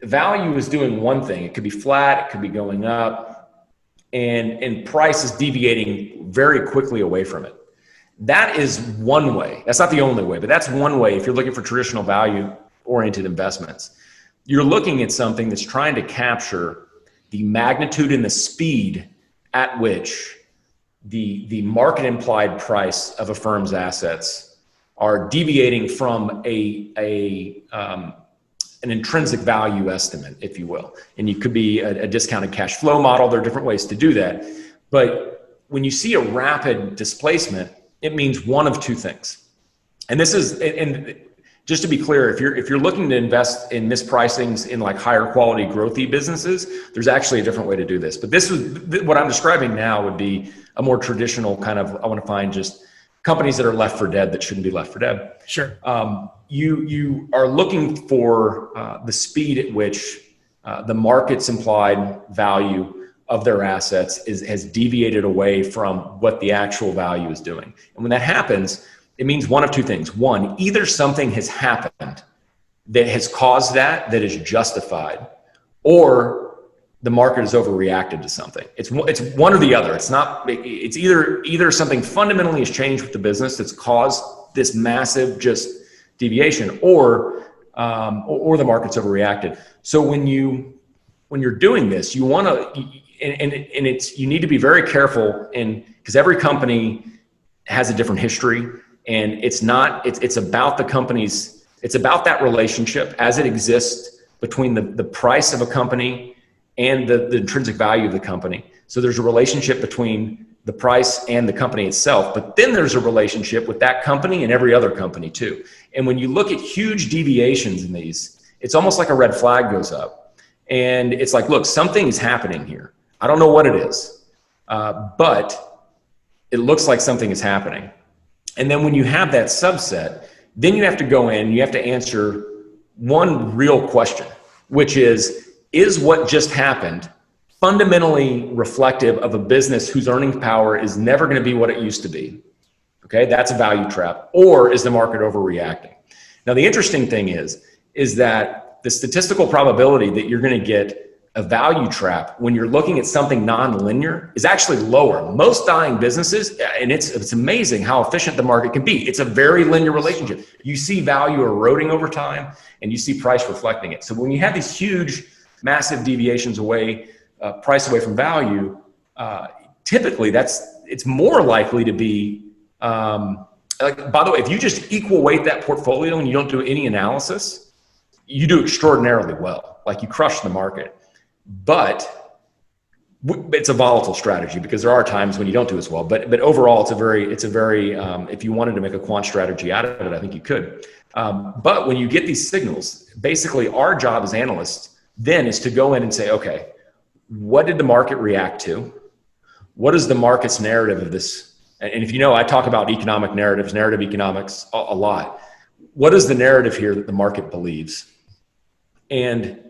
value is doing one thing. It could be flat, it could be going up, and price is deviating very quickly away from it. That is one way. That's not the only way, but that's one way. If you're looking for traditional value-oriented investments, you're looking at something that's trying to capture the magnitude and the speed at which the market implied price of a firm's assets are deviating from an intrinsic value estimate, if you will. And you could be a discounted cash flow model. There are different ways to do that. But when you see a rapid displacement, it means one of two things. And this is, and just to be clear, if you're looking to invest in mispricings in like higher quality growthy businesses, there's actually a different way to do this. But this was what I'm describing now would be a more traditional kind of, I want to find just companies that are left for dead that shouldn't be left for dead. Sure. You are looking for the speed at which the market's implied value of their assets has deviated away from what the actual value is doing. And when that happens, it means one of two things. One, either something has happened that has caused that is justified, or the market has overreacted to something. It's one or the other. It's either something fundamentally has changed with the business that's caused this massive just deviation, or the market's overreacted. So when you're doing this, you want to, you need to be very careful, because every company has a different history, and it's about the company's, it's about that relationship as it exists between the price of a company and the intrinsic value of the company. So there's a relationship between the price and the company itself, but then there's a relationship with that company and every other company too. And when you look at huge deviations in these, it's almost like a red flag goes up, and it's like, look, something is happening here. I don't know what it is, but it looks like something is happening. And then when you have that subset, then you have to go in, you have to answer one real question, which is what just happened fundamentally reflective of a business whose earning power is never going to be what it used to be? Okay, that's a value trap. Or is the market overreacting? Now, the interesting thing is that the statistical probability that you're going to get a value trap when you're looking at something non-linear is actually lower. Most dying businesses, and it's amazing how efficient the market can be. It's a very linear relationship. You see value eroding over time, and you see price reflecting it. So when you have these huge, massive deviations away, price away from value, typically it's more likely to be, by the way, if you just equal weight that portfolio and you don't do any analysis, you do extraordinarily well. Like, you crush the market. But it's a volatile strategy, because there are times when you don't do as well. But overall, it's a very if you wanted to make a quant strategy out of it, I think you could. But when you get these signals, basically our job as analysts then is to go in and say, okay, what did the market react to? What is the market's narrative of this? And if you know, I talk about economic narratives, narrative economics a lot. What is the narrative here that the market believes? And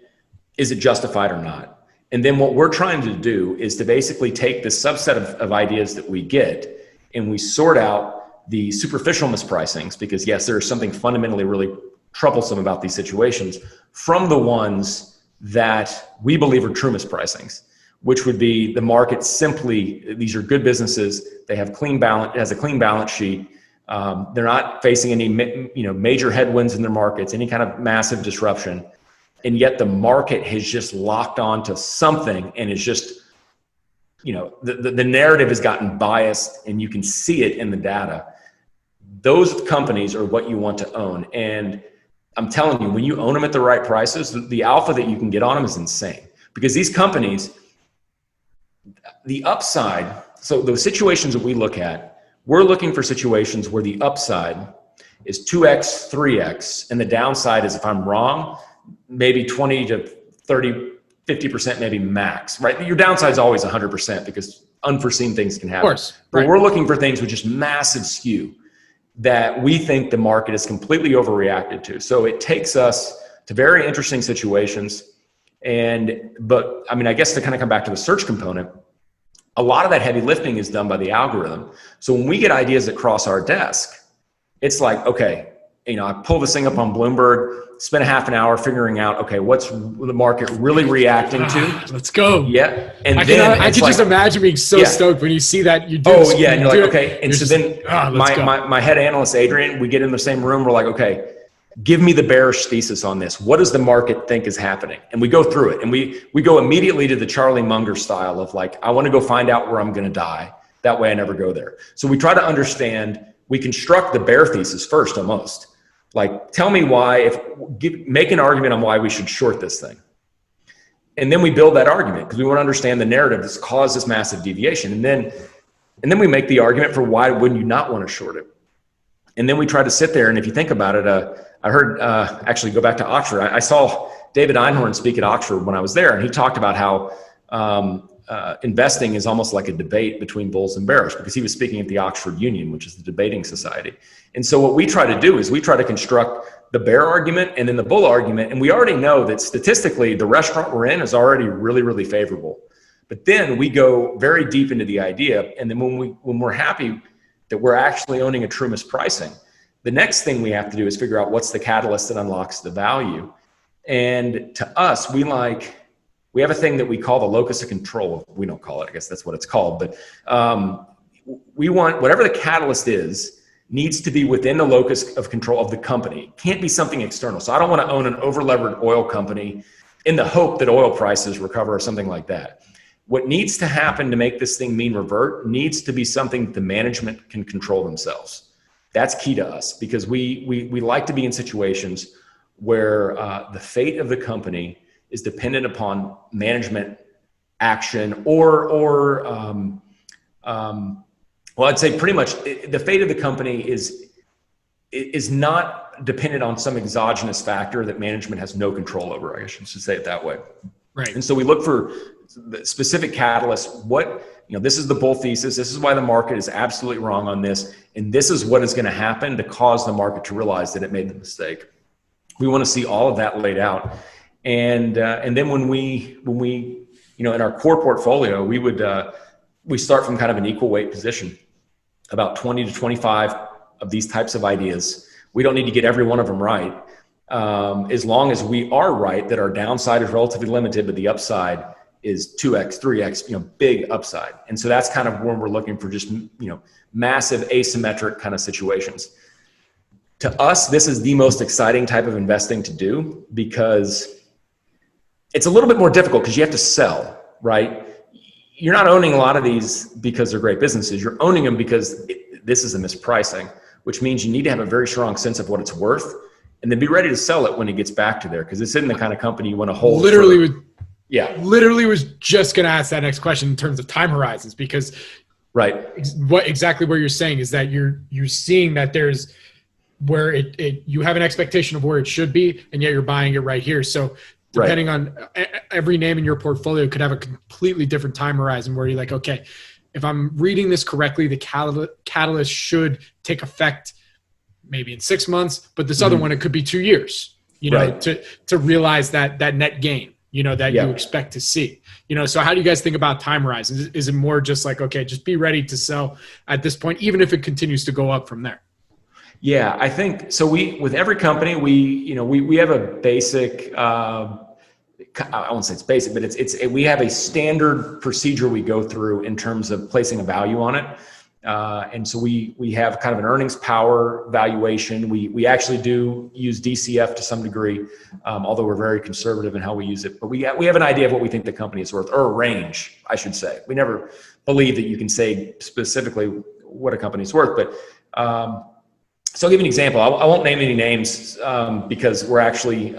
is it justified or not? And then what we're trying to do is to basically take this subset of ideas that we get, and we sort out the superficial mispricings, because yes, there is something fundamentally really troublesome about these situations, from the ones that we believe are true mispricings, which would be the market simply, these are good businesses, they have it has a clean balance sheet, they're not facing any major headwinds in their markets, any kind of massive disruption, and yet the market has just locked on to something and is just, the narrative has gotten biased, and you can see it in the data. Those companies are what you want to own. And I'm telling you, when you own them at the right prices, the alpha that you can get on them is insane. Because these companies, the upside, so the situations that we look at, we're looking for situations where the upside is 2x, 3x, and the downside is, if I'm wrong, maybe 20 to 30, 50% maybe max, right? Your downside is always 100% because unforeseen things can happen. Of course, right. But right. we're looking for things with just massive skew that we think the market is completely overreacted to. So it takes us to very interesting situations. But I guess to kind of come back to the search component, a lot of that heavy lifting is done by the algorithm. So when we get ideas that cross our desk, it's like, okay, I pull this thing up on Bloomberg, spend a half an hour figuring out, okay, what's the market really reacting to? Let's go. Yeah. And I can just imagine being so stoked when you see that you do. Oh yeah. And you're like, okay. And so then let's go. my head analyst, Adrian, we get in the same room. We're like, okay, give me the bearish thesis on this. What does the market think is happening? And we go through it, and we go immediately to the Charlie Munger style of like, I want to go find out where I'm going to die. That way I never go there. So we try to understand, we construct the bear thesis first almost. Like, tell me why, make an argument on why we should short this thing. And then we build that argument because we want to understand the narrative that's caused this massive deviation. And then we make the argument for why wouldn't you not want to short it? And then we try to sit there. And if you think about it, I heard, actually go back to Oxford. I saw David Einhorn speak at Oxford when I was there. And he talked about how investing is almost like a debate between bulls and bears, because he was speaking at the Oxford Union, which is the debating society. And so what we try to do is we try to construct the bear argument and then the bull argument. And we already know that statistically, the restaurant we're in is already really, really favorable. But then we go very deep into the idea. And then when we're happy that we're actually owning a true mispricing, the next thing we have to do is figure out what's the catalyst that unlocks the value. And to us, we have a thing that we call the locus of control. We don't call it, I guess that's what it's called. But we want whatever the catalyst is, needs to be within the locus of control of the company. It can't be something external. So I don't want to own an over-levered oil company in the hope that oil prices recover or something like that. What needs to happen to make this thing mean revert needs to be something that the management can control themselves. That's key to us, because we like to be in situations where the fate of the company is dependent upon management action well, I'd say pretty much the fate of the company is not dependent on some exogenous factor that management has no control over. I guess I should say it that way. Right. And so we look for the specific catalysts. This is the bull thesis. This is why the market is absolutely wrong on this. And this is what is going to happen to cause the market to realize that it made the mistake. We want to see all of that laid out. And then when we in our core portfolio, we start from kind of an equal weight position, about 20 to 25 of these types of ideas. We don't need to get every one of them right. As long as we are right, that our downside is relatively limited, but the upside is 2x, 3x, big upside. And so that's kind of when we're looking for just, massive asymmetric kind of situations. To us, this is the most exciting type of investing to do, because it's a little bit more difficult because you have to sell, right? You're not owning a lot of these because they're great businesses. You're owning them because this is a mispricing, which means you need to have a very strong sense of what it's worth and then be ready to sell it when it gets back to there, because this isn't the kind of company you want to hold. Literally was just going to ask that next question in terms of time horizons, because right, what you're saying is that you're seeing that there's where you have an expectation of where it should be, and yet you're buying it right here. So depending on every name in your portfolio could have a completely different time horizon where you're like, okay, if I'm reading this correctly, the catalyst should take effect maybe in 6 months, but this other one, it could be 2 years, to realize that net gain. that you expect to see. So how do you guys think about time horizons? Is it more just like, okay, just be ready to sell at this point, even if it continues to go up from there? Yeah, I think so. With every company, we have a basic, I won't say it's basic, but we have a standard procedure we go through in terms of placing a value on it. And so we have kind of an earnings power valuation. We actually do use DCF to some degree, although we're very conservative in how we use it. But we have an idea of what we think the company is worth, or a range, I should say. We never believe that you can say specifically what a company is worth. But so I'll give you an example. I won't name any names because we're actually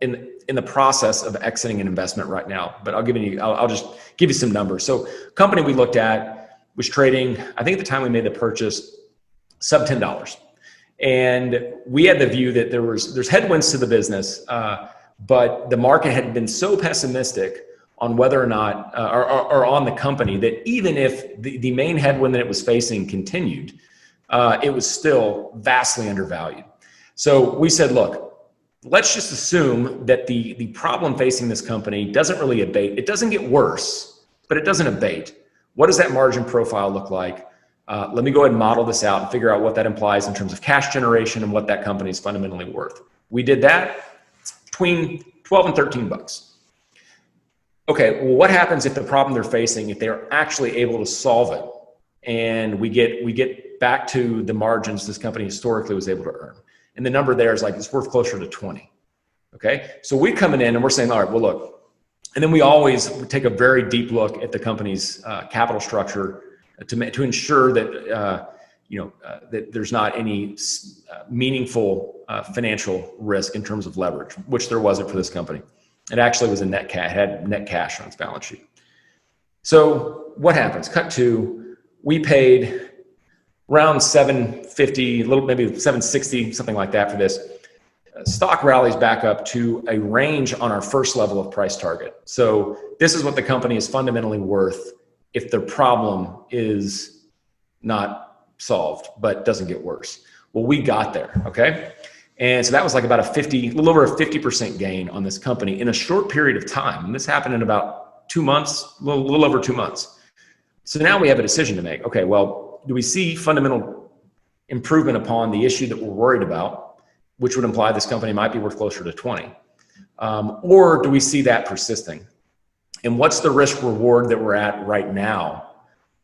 in the process of exiting an investment right now. But I'll just give you some numbers. So company we looked at was trading, I think at the time we made the purchase, sub $10. And we had the view that there's headwinds to the business, but the market had been so pessimistic on whether or not, or on the company, that even if the main headwind that it was facing continued, it was still vastly undervalued. So we said, look, let's just assume that the problem facing this company doesn't really abate. It doesn't get worse, but it doesn't abate. What does that margin profile look like? Let me go ahead and model this out and figure out what that implies in terms of cash generation and what that company is fundamentally worth. We did that. It's between 12 and 13 bucks. Okay, well, what happens if the problem they're facing, if they're actually able to solve it, and we get back to the margins this company historically was able to earn? And the number there is like, it's worth closer to 20. Okay, so we're coming in and we're saying, all right, well, look. And then we always take a very deep look at the company's capital structure to ensure that that there's not any meaningful financial risk in terms of leverage, which there wasn't for this company. It actually was had net cash on its balance sheet. So what happens? Cut to, we paid around $750, maybe $760, something like that for this. Stock rallies back up to a range on our first level of price target. So this is what the company is fundamentally worth if their problem is not solved, but doesn't get worse. Well, we got there, okay? And so that was like about a little over a 50% gain on this company in a short period of time. And this happened in about 2 months, a little over 2 months. So now we have a decision to make. Okay, well, do we see fundamental improvement upon the issue that we're worried about, which would imply this company might be worth closer to 20? Or do we see that persisting? And what's the risk reward that we're at right now?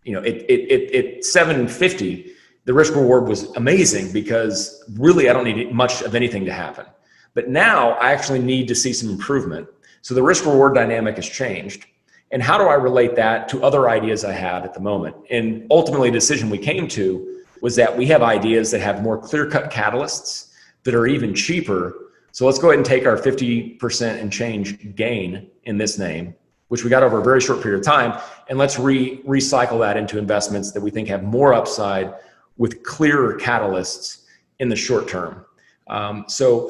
At 750, the risk reward was amazing because really I don't need much of anything to happen. But now I actually need to see some improvement. So the risk reward dynamic has changed. And how do I relate that to other ideas I have at the moment? And ultimately, the decision we came to was that we have ideas that have more clear-cut catalysts that are even cheaper. So let's go ahead and take our 50% and change gain in this name, which we got over a very short period of time, and let's recycle that into investments that we think have more upside with clearer catalysts in the short term. So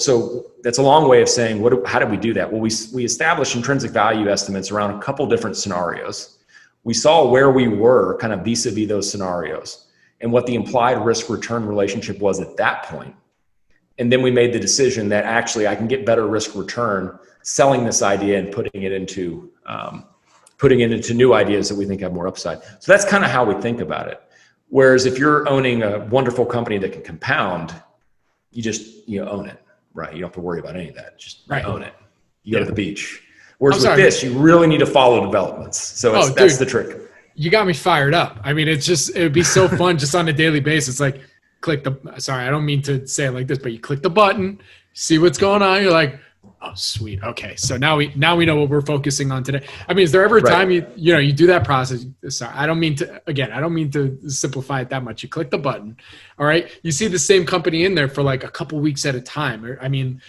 that's a long way of saying, how did we do that? Well, we established intrinsic value estimates around a couple different scenarios. We saw where we were kind of vis-a-vis those scenarios and what the implied risk return relationship was at that point. And then we made the decision that actually I can get better risk return selling this idea and putting it into new ideas that we think have more upside. So that's kind of how we think about it. Whereas if you're owning a wonderful company that can compound, you own it, right? You don't have to worry about any of that. Just own it. You go to the beach. Whereas with this, you really need to follow developments. So that's the trick. You got me fired up. I mean, it would be so fun just on a daily basis. Like, I don't mean to say it like this, but you click the button, see what's going on. You're like, oh, sweet. Okay. So now we know what we're focusing on today. I mean, is there ever a time you do that process? Sorry, I don't mean to simplify it that much. You click the button. All right. You see the same company in there for like a couple weeks at a time. I mean,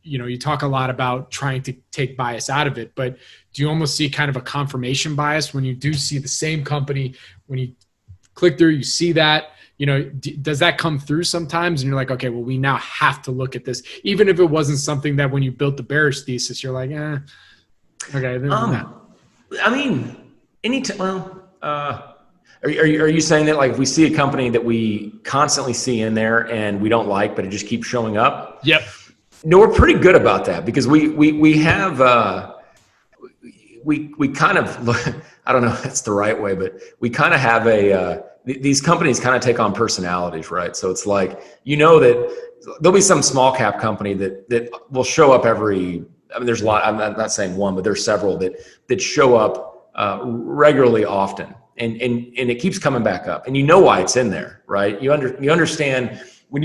you talk a lot about trying to take bias out of it, but do you almost see kind of a confirmation bias when you do see the same company, when you click through, you see that, does that come through sometimes? And you're like, okay, well, we now have to look at this, even if it wasn't something that when you built the bearish thesis, you're like, okay. Are you saying that like if we see a company that we constantly see in there and we don't like, but it just keeps showing up? Yep. No, we're pretty good about that because we have we kind of, I don't know if that's the right way, but we kind of have these companies kind of take on personalities, right? So it's like, that there'll be some small cap company that will show up there's a lot, I'm not saying one, but there's several that show up regularly often. And it keeps coming back up, and why it's in there, right? You understand when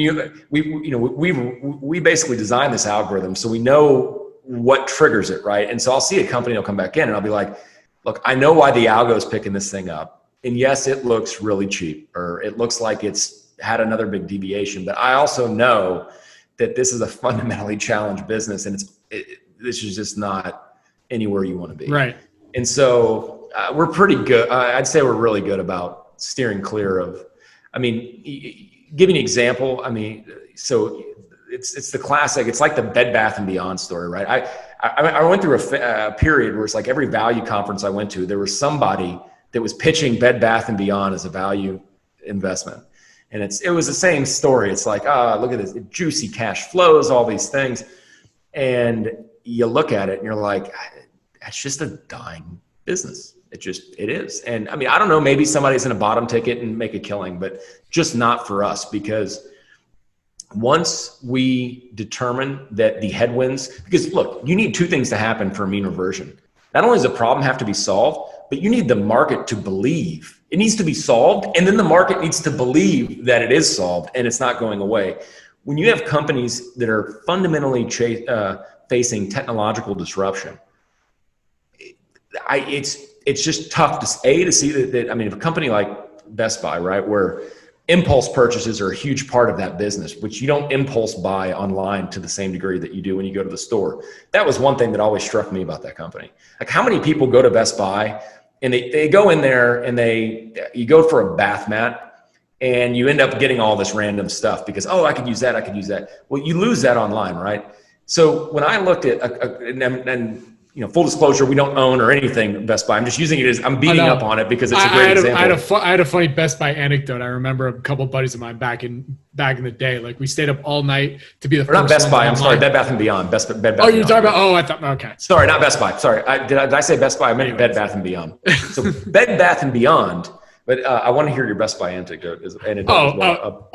we basically designed this algorithm, so we know what triggers it, right? And so I'll see a company will come back in, and I'll be like, look, I know why the algo is picking this thing up, and yes, it looks really cheap, or it looks like it's had another big deviation, but I also know that this is a fundamentally challenged business, and this is just not anywhere you want to be, right? And so we're pretty good. I'd say we're really good about steering clear of, give you an example. So it's the classic, it's like the Bed Bath & Beyond story, right? I went through a period where it's like every value conference I went to, there was somebody that was pitching Bed Bath & Beyond as a value investment. And it was the same story. It's like, look at this, juicy cash flows, all these things. And you look at it and you're like, that's just a dying business. It is. And I don't know, maybe somebody's in a bottom ticket and make a killing, but just not for us, because once we determine that the headwinds, because look, you need two things to happen for a mean reversion. Not only does the problem have to be solved, but you need the market to believe it needs to be solved. And then the market needs to believe that it is solved and it's not going away. When you have companies that are fundamentally facing technological disruption, it's just tough to see that if a company like Best Buy, right, where impulse purchases are a huge part of that business, which you don't impulse buy online to the same degree that you do when you go to the store. That was one thing that always struck me about that company. Like, how many people go to Best Buy and they go in there and you go for a bath mat and you end up getting all this random stuff because, I could use that. Well, you lose that online, right? So when I looked at, full disclosure, we don't own or anything Best Buy. I'm just using it as I'm beating up on it because it's a great example. I had a funny Best Buy anecdote. I remember a couple of buddies of mine back in the day. Like, we stayed up all night to be the first. Not Best Buy. I'm sorry, Bed Bath & Beyond. Bed Bath. Oh, you're talking about? Oh, I thought. Okay. Sorry, not Best Buy. Sorry, did I say Best Buy? I meant Bed Bath & Beyond. So Bed Bath & Beyond. But I want to hear your Best Buy anecdote.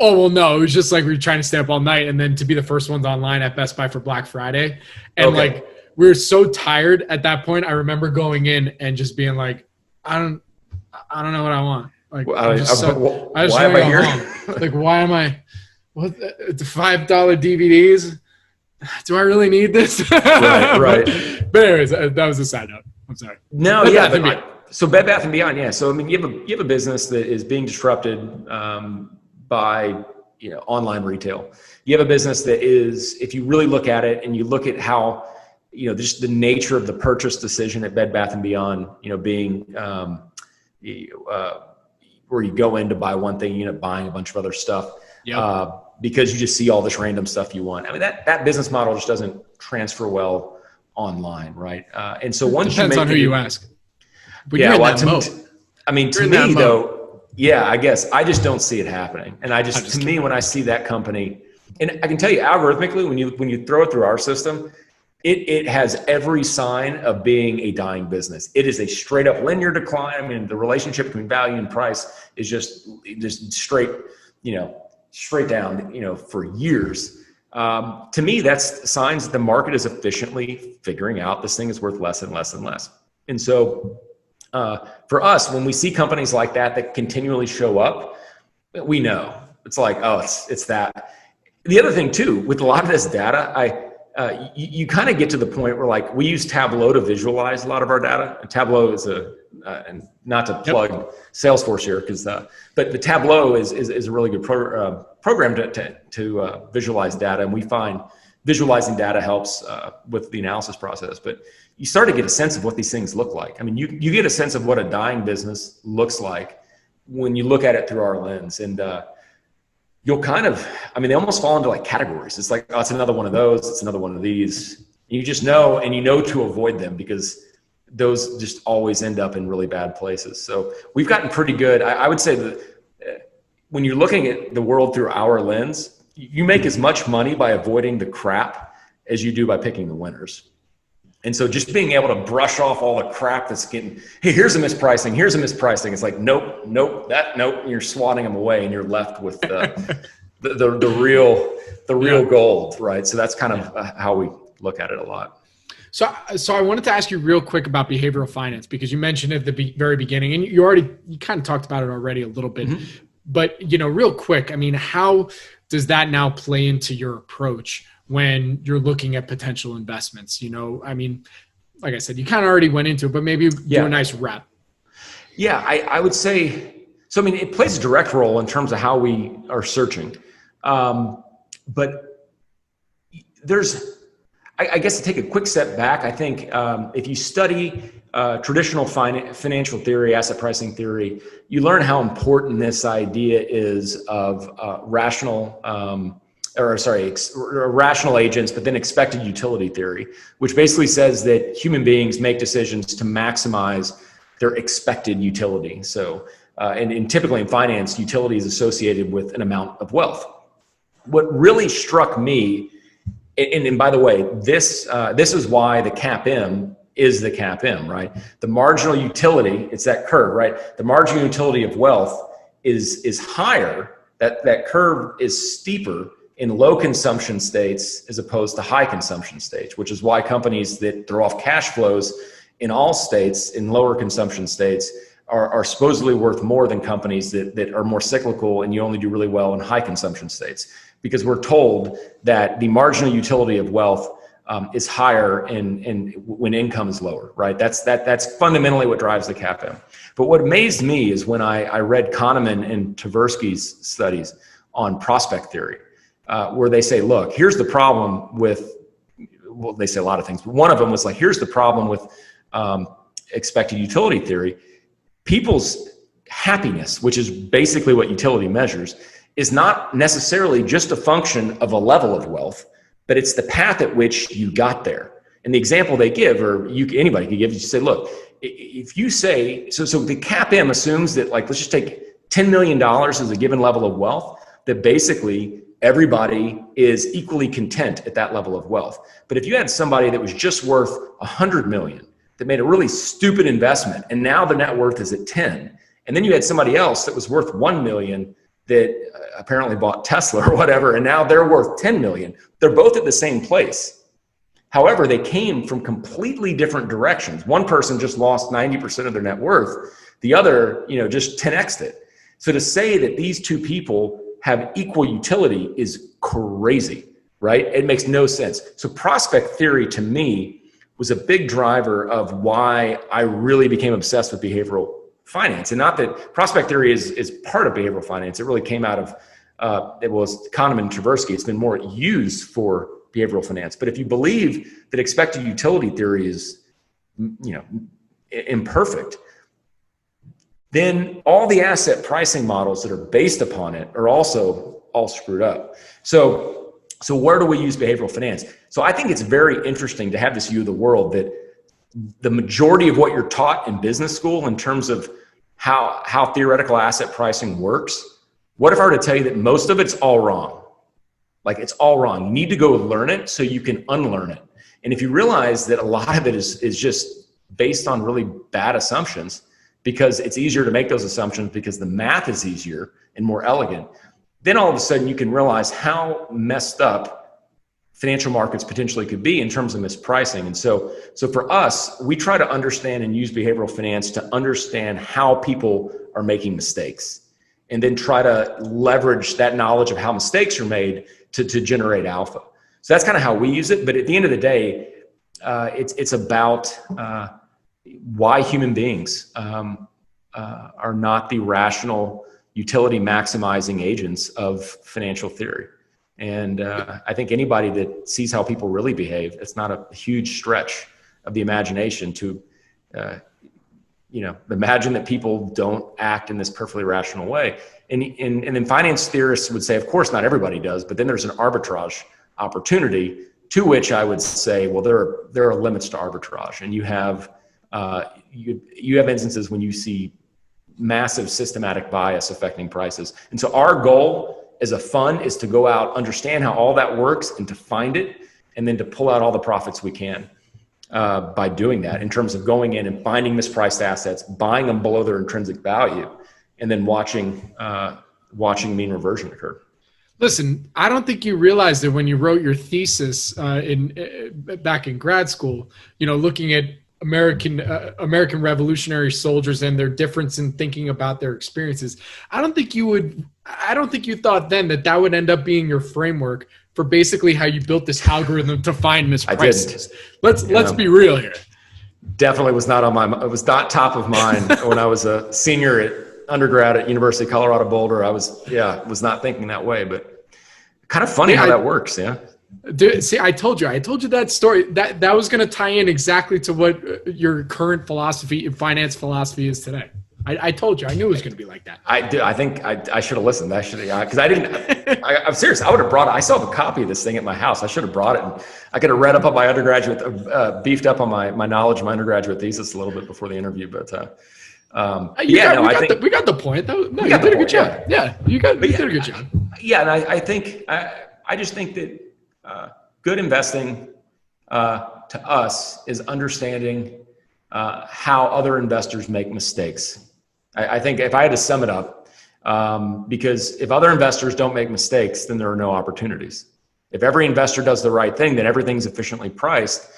Well, no, it was just like we were trying to stay up all night and then to be the first ones online at Best Buy for Black Friday, and we were so tired at that point. I remember going in and just being like, I don't know what I want. Like, why am I here? Like, why am I? What the $5 DVDs? Do I really need this? Right. But anyways, that was a side note. I'm sorry. No, yeah. So Bed Bath & Beyond, yeah. So you have a business that is being disrupted by online retail. You have a business that is, if you really look at it and you look at how just the nature of the purchase decision at Bed Bath & Beyond, being where you go in to buy one thing, you end up buying a bunch of other stuff because you just see all this random stuff you want. That business model just doesn't transfer well online, right? And so once depends on who you ask. But to me though, I guess I just don't see it happening. And to me, when I see that company, and I can tell you algorithmically, when you throw it through our system, it has every sign of being a dying business. It is a straight up linear decline. The relationship between value and price is just straight down, for years. To me, that's signs that the market is efficiently figuring out this thing is worth less and less and less. And so for us, when we see companies like that continually show up, we know it's like, it's that. The other thing too, with a lot of this data, you kind of get to the point where we use Tableau to visualize a lot of our data. And Tableau is and not to plug Salesforce here, but the Tableau is a really good program to visualize data. And we find visualizing data helps with the analysis process, but you start to get a sense of what these things look like. You get a sense of what a dying business looks like when you look at it through our lens. And you'll kind of, they almost fall into categories. It's like, it's another one of those. It's another one of these. You just know, and you know to avoid them because those just always end up in really bad places. So we've gotten pretty good. I would say that when you're looking at the world through our lens, you make as much money by avoiding the crap as you do by picking the winners. And so just being able to brush off all the crap that's getting, hey, here's a mispricing. It's like, nope, nope. And you're swatting them away, and you're left with the real gold, right? So that's kind of how we look at it a lot. So I wanted to ask you real quick about behavioral finance, because you mentioned at the very beginning, and you kind of talked about it already a little bit, but real quick, I mean, how does that now play into your approach when you're looking at potential investments? I mean, like I said, you kind of already went into it, but maybe do a nice wrap. Yeah, I would say, so I mean, it plays a direct role in terms of how we are searching. But I guess to take a quick step back, I think if you study traditional financial theory, asset pricing theory, you learn how important this idea is of rational agents, but then expected utility theory, which basically says that human beings make decisions to maximize their expected utility. So, and typically in finance, utility is associated with an amount of wealth. What really struck me, and by the way, this is why the CAPM is the CAPM, right? The marginal utility, it's that curve, right? The marginal utility of wealth is higher. That curve is steeper in low consumption states as opposed to high consumption states, which is why companies that throw off cash flows in all states, in lower consumption states, are supposedly worth more than companies that are more cyclical and you only do really well in high consumption states. Because we're told that the marginal utility of wealth is higher when income is lower, right? That's fundamentally what drives the CAPM. But what amazed me is when I read Kahneman and Tversky's studies on prospect theory, where they say, look, here's the problem with, well, they say a lot of things, but one of them was like, here's the problem with expected utility theory. People's happiness, which is basically what utility measures, is not necessarily just a function of a level of wealth, but it's the path at which you got there. And the example they give, or anybody could give, you say, look, if you say, so the CAPM assumes that, like, let's just take $10 million as a given level of wealth, that basically everybody is equally content at that level of wealth. But if you had somebody that was just worth 100 million, that made a really stupid investment, and now the net worth is at 10, and then you had somebody else that was worth 1 million that apparently bought Tesla or whatever, and now they're worth 10 million. They're both at the same place. However, they came from completely different directions. One person just lost 90% of their net worth. The other, just 10x'd it. So to say that these two people have equal utility is crazy, right? It makes no sense. So prospect theory to me was a big driver of why I really became obsessed with behavioral finance. And not that prospect theory is part of behavioral finance. It really came out of, it was Kahneman and Tversky. It's been more used for behavioral finance. But if you believe that expected utility theory is, imperfect, then all the asset pricing models that are based upon it are also all screwed up. So where do we use behavioral finance? So I think it's very interesting to have this view of the world that the majority of what you're taught in business school in terms of how theoretical asset pricing works, what if I were to tell you that most of it's all wrong? Like, it's all wrong. You need to go learn it so you can unlearn it. And if you realize that a lot of it is just based on really bad assumptions, because it's easier to make those assumptions because the math is easier and more elegant, then all of a sudden you can realize how messed up financial markets potentially could be in terms of mispricing. And so for us, we try to understand and use behavioral finance to understand how people are making mistakes, and then try to leverage that knowledge of how mistakes are made to generate alpha. So that's kind of how we use it. But at the end of the day, it's about why human beings are not the rational utility maximizing agents of financial theory. And I think anybody that sees how people really behave, it's not a huge stretch of the imagination to, imagine that people don't act in this perfectly rational way. And then finance theorists would say, of course, not everybody does, but then there's an arbitrage opportunity, to which I would say, well, there are limits to arbitrage. And you have instances when you see massive systematic bias affecting prices. And so our goal as a fund is to go out, understand how all that works, and to find it, and then to pull out all the profits we can by doing that, in terms of going in and finding mispriced assets, buying them below their intrinsic value, and then watching mean reversion occur. Listen, I don't think you realized it when you wrote your thesis back in grad school, looking at American revolutionary soldiers and their difference in thinking about their experiences. I don't think you thought then that would end up being your framework for basically how you built this algorithm to find misprices. Let's be real here. Definitely was not it was not top of mind when I was a senior at undergrad at University of Colorado Boulder. I was not thinking that way, but kind of funny how that works. Yeah. Dude, see, I told you that story that was going to tie in exactly to what your current finance philosophy is today. I told you, I knew it was going to be like that. I think I should have listened. Because I didn't, I'm serious. I would have brought it. I still have a copy of this thing at my house. I should have brought it. And I could have read up on my undergraduate, beefed up on my knowledge of my undergraduate thesis a little bit before the interview, but we got the point. You did a good job. Yeah, you did a good job. Yeah, and I just think that good investing to us is understanding how other investors make mistakes. I think if I had to sum it up, because if other investors don't make mistakes, then there are no opportunities. If every investor does the right thing, then everything's efficiently priced.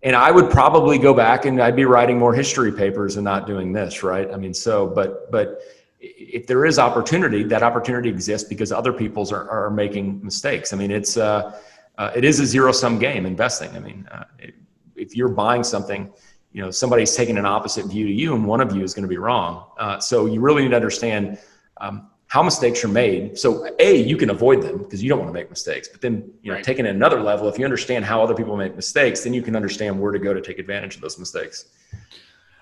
And I would probably go back and I'd be writing more history papers and not doing this, right? I mean, but if there is opportunity, that opportunity exists because other people's are making mistakes. I mean, it is a zero-sum game, investing. I mean, if you're buying something, somebody's taking an opposite view to you, and one of you is going to be wrong. So you really need to understand how mistakes are made. So you can avoid them because you don't want to make mistakes. But then, right. Taking it another level, if you understand how other people make mistakes, then you can understand where to go to take advantage of those mistakes.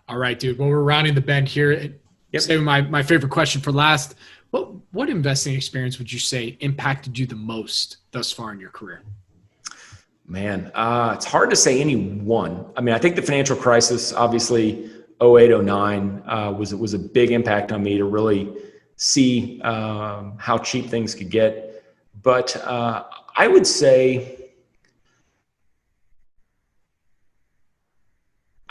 All right, dude. Well, we're rounding the bend here. Yep. Saving my favorite question for last. What investing experience would you say impacted you the most thus far in your career? Man, it's hard to say any one. I mean, I think the financial crisis, obviously 08, 09 was a big impact on me to really see how cheap things could get. But I would say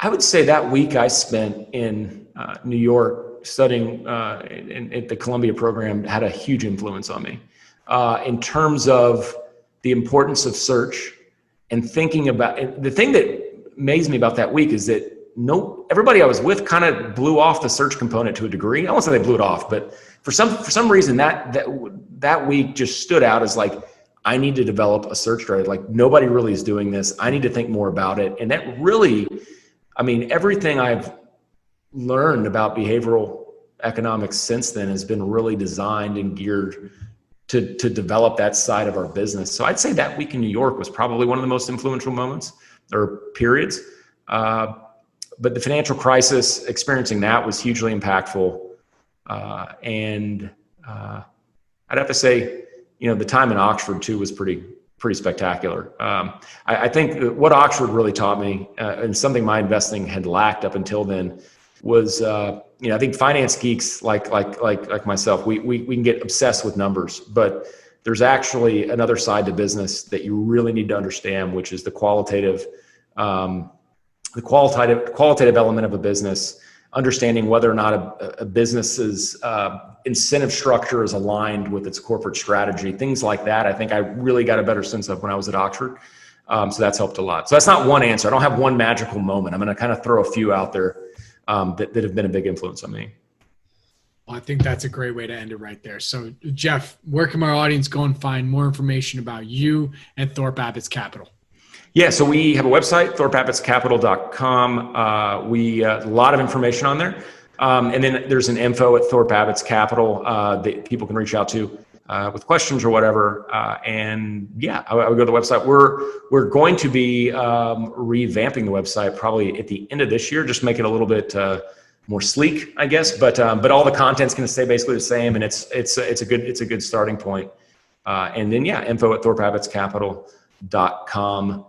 that week I spent in New York studying at the Columbia program had a huge influence on me in terms of the importance of search. And thinking about the thing that amazed me about that week is that everybody I was with kind of blew off the search component to a degree. I won't say they blew it off, but for some reason that week just stood out as like, I need to develop a search strategy. Like nobody really is doing this. I need to think more about it. And that really, I mean, everything I've learned about behavioral economics since then has been really designed and geared to develop that side of our business. So I'd say that week in New York was probably one of the most influential moments or periods. But the financial crisis, experiencing that was hugely impactful. And I'd have to say, the time in Oxford too was pretty spectacular. I think what Oxford really taught me, and something my investing had lacked up until then, was I think finance geeks like myself, we can get obsessed with numbers, but there's actually another side to business that you really need to understand, which is the qualitative element of a business, understanding whether or not a business's incentive structure is aligned with its corporate strategy, things like that. I think I really got a better sense of when I was at Oxford. So that's helped a lot. So that's not one answer. I don't have one magical moment. I'm going to kind of throw a few out there that have been a big influence on me. Well, I think that's a great way to end it right there. So Jeff, where can my audience go and find more information about you and Thorpe Abbotts Capital? Yeah, so we have a website, thorpeabbottscapital.com. We a lot of information on there. And then there's an info at Thorpe Abbotts Capital that people can reach out to with questions or whatever. And yeah, I would go to the website. We're going to be revamping the website probably at the end of this year, just make it a little bit more sleek, I guess. But all the content's going to stay basically the same, and it's a good starting point. And then yeah, info at thorpeabbottscapital.com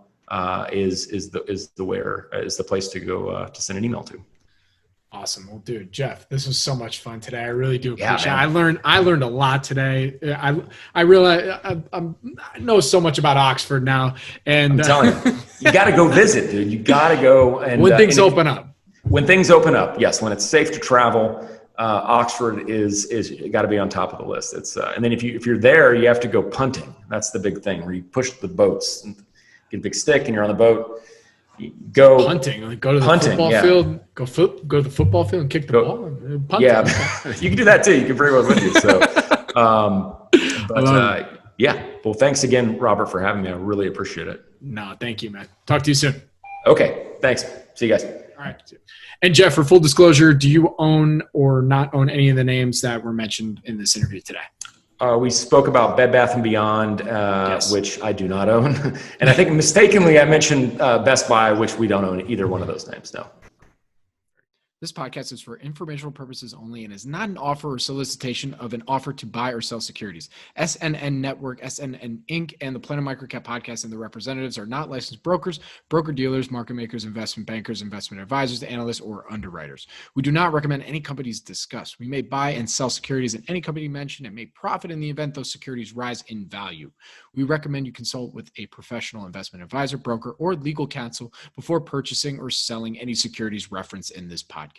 is the place to go to send an email to. Awesome. Well, dude, Jeff, this was so much fun today. I really do appreciate it. Man. I learned a lot today. I realize I know so much about Oxford now. And I'm telling you, you got to go visit, dude. You got to go. And when things open up. When things open up, yes. When it's safe to travel, Oxford is got to be on top of the list. It's and then if you're there, you have to go punting. That's the big thing, where you push the boats, and get a big stick, and you're on the boat. You go punting, like go to the football field, go to the football field and kick the ball. And punt yeah, you can do that too. You can bring one with you. So, yeah. Well, thanks again, Robert, for having me. I really appreciate it. No, thank you, man. Talk to you soon. Okay, thanks. See you guys. All right. And Jeff, for full disclosure, do you own or not own any of the names that were mentioned in this interview today? We spoke about Bed Bath & Beyond, yes. Which I do not own. And I think mistakenly I mentioned Best Buy, which we don't own either one of those names, no. This podcast is for informational purposes only and is not an offer or solicitation of an offer to buy or sell securities. SNN Network, SNN Inc., and the Planet MicroCap Podcast and the representatives are not licensed brokers, broker-dealers, market makers, investment bankers, investment advisors, analysts, or underwriters. We do not recommend any companies discussed. We may buy and sell securities in any company mentioned and may profit in the event those securities rise in value. We recommend you consult with a professional investment advisor, broker, or legal counsel before purchasing or selling any securities referenced in this podcast.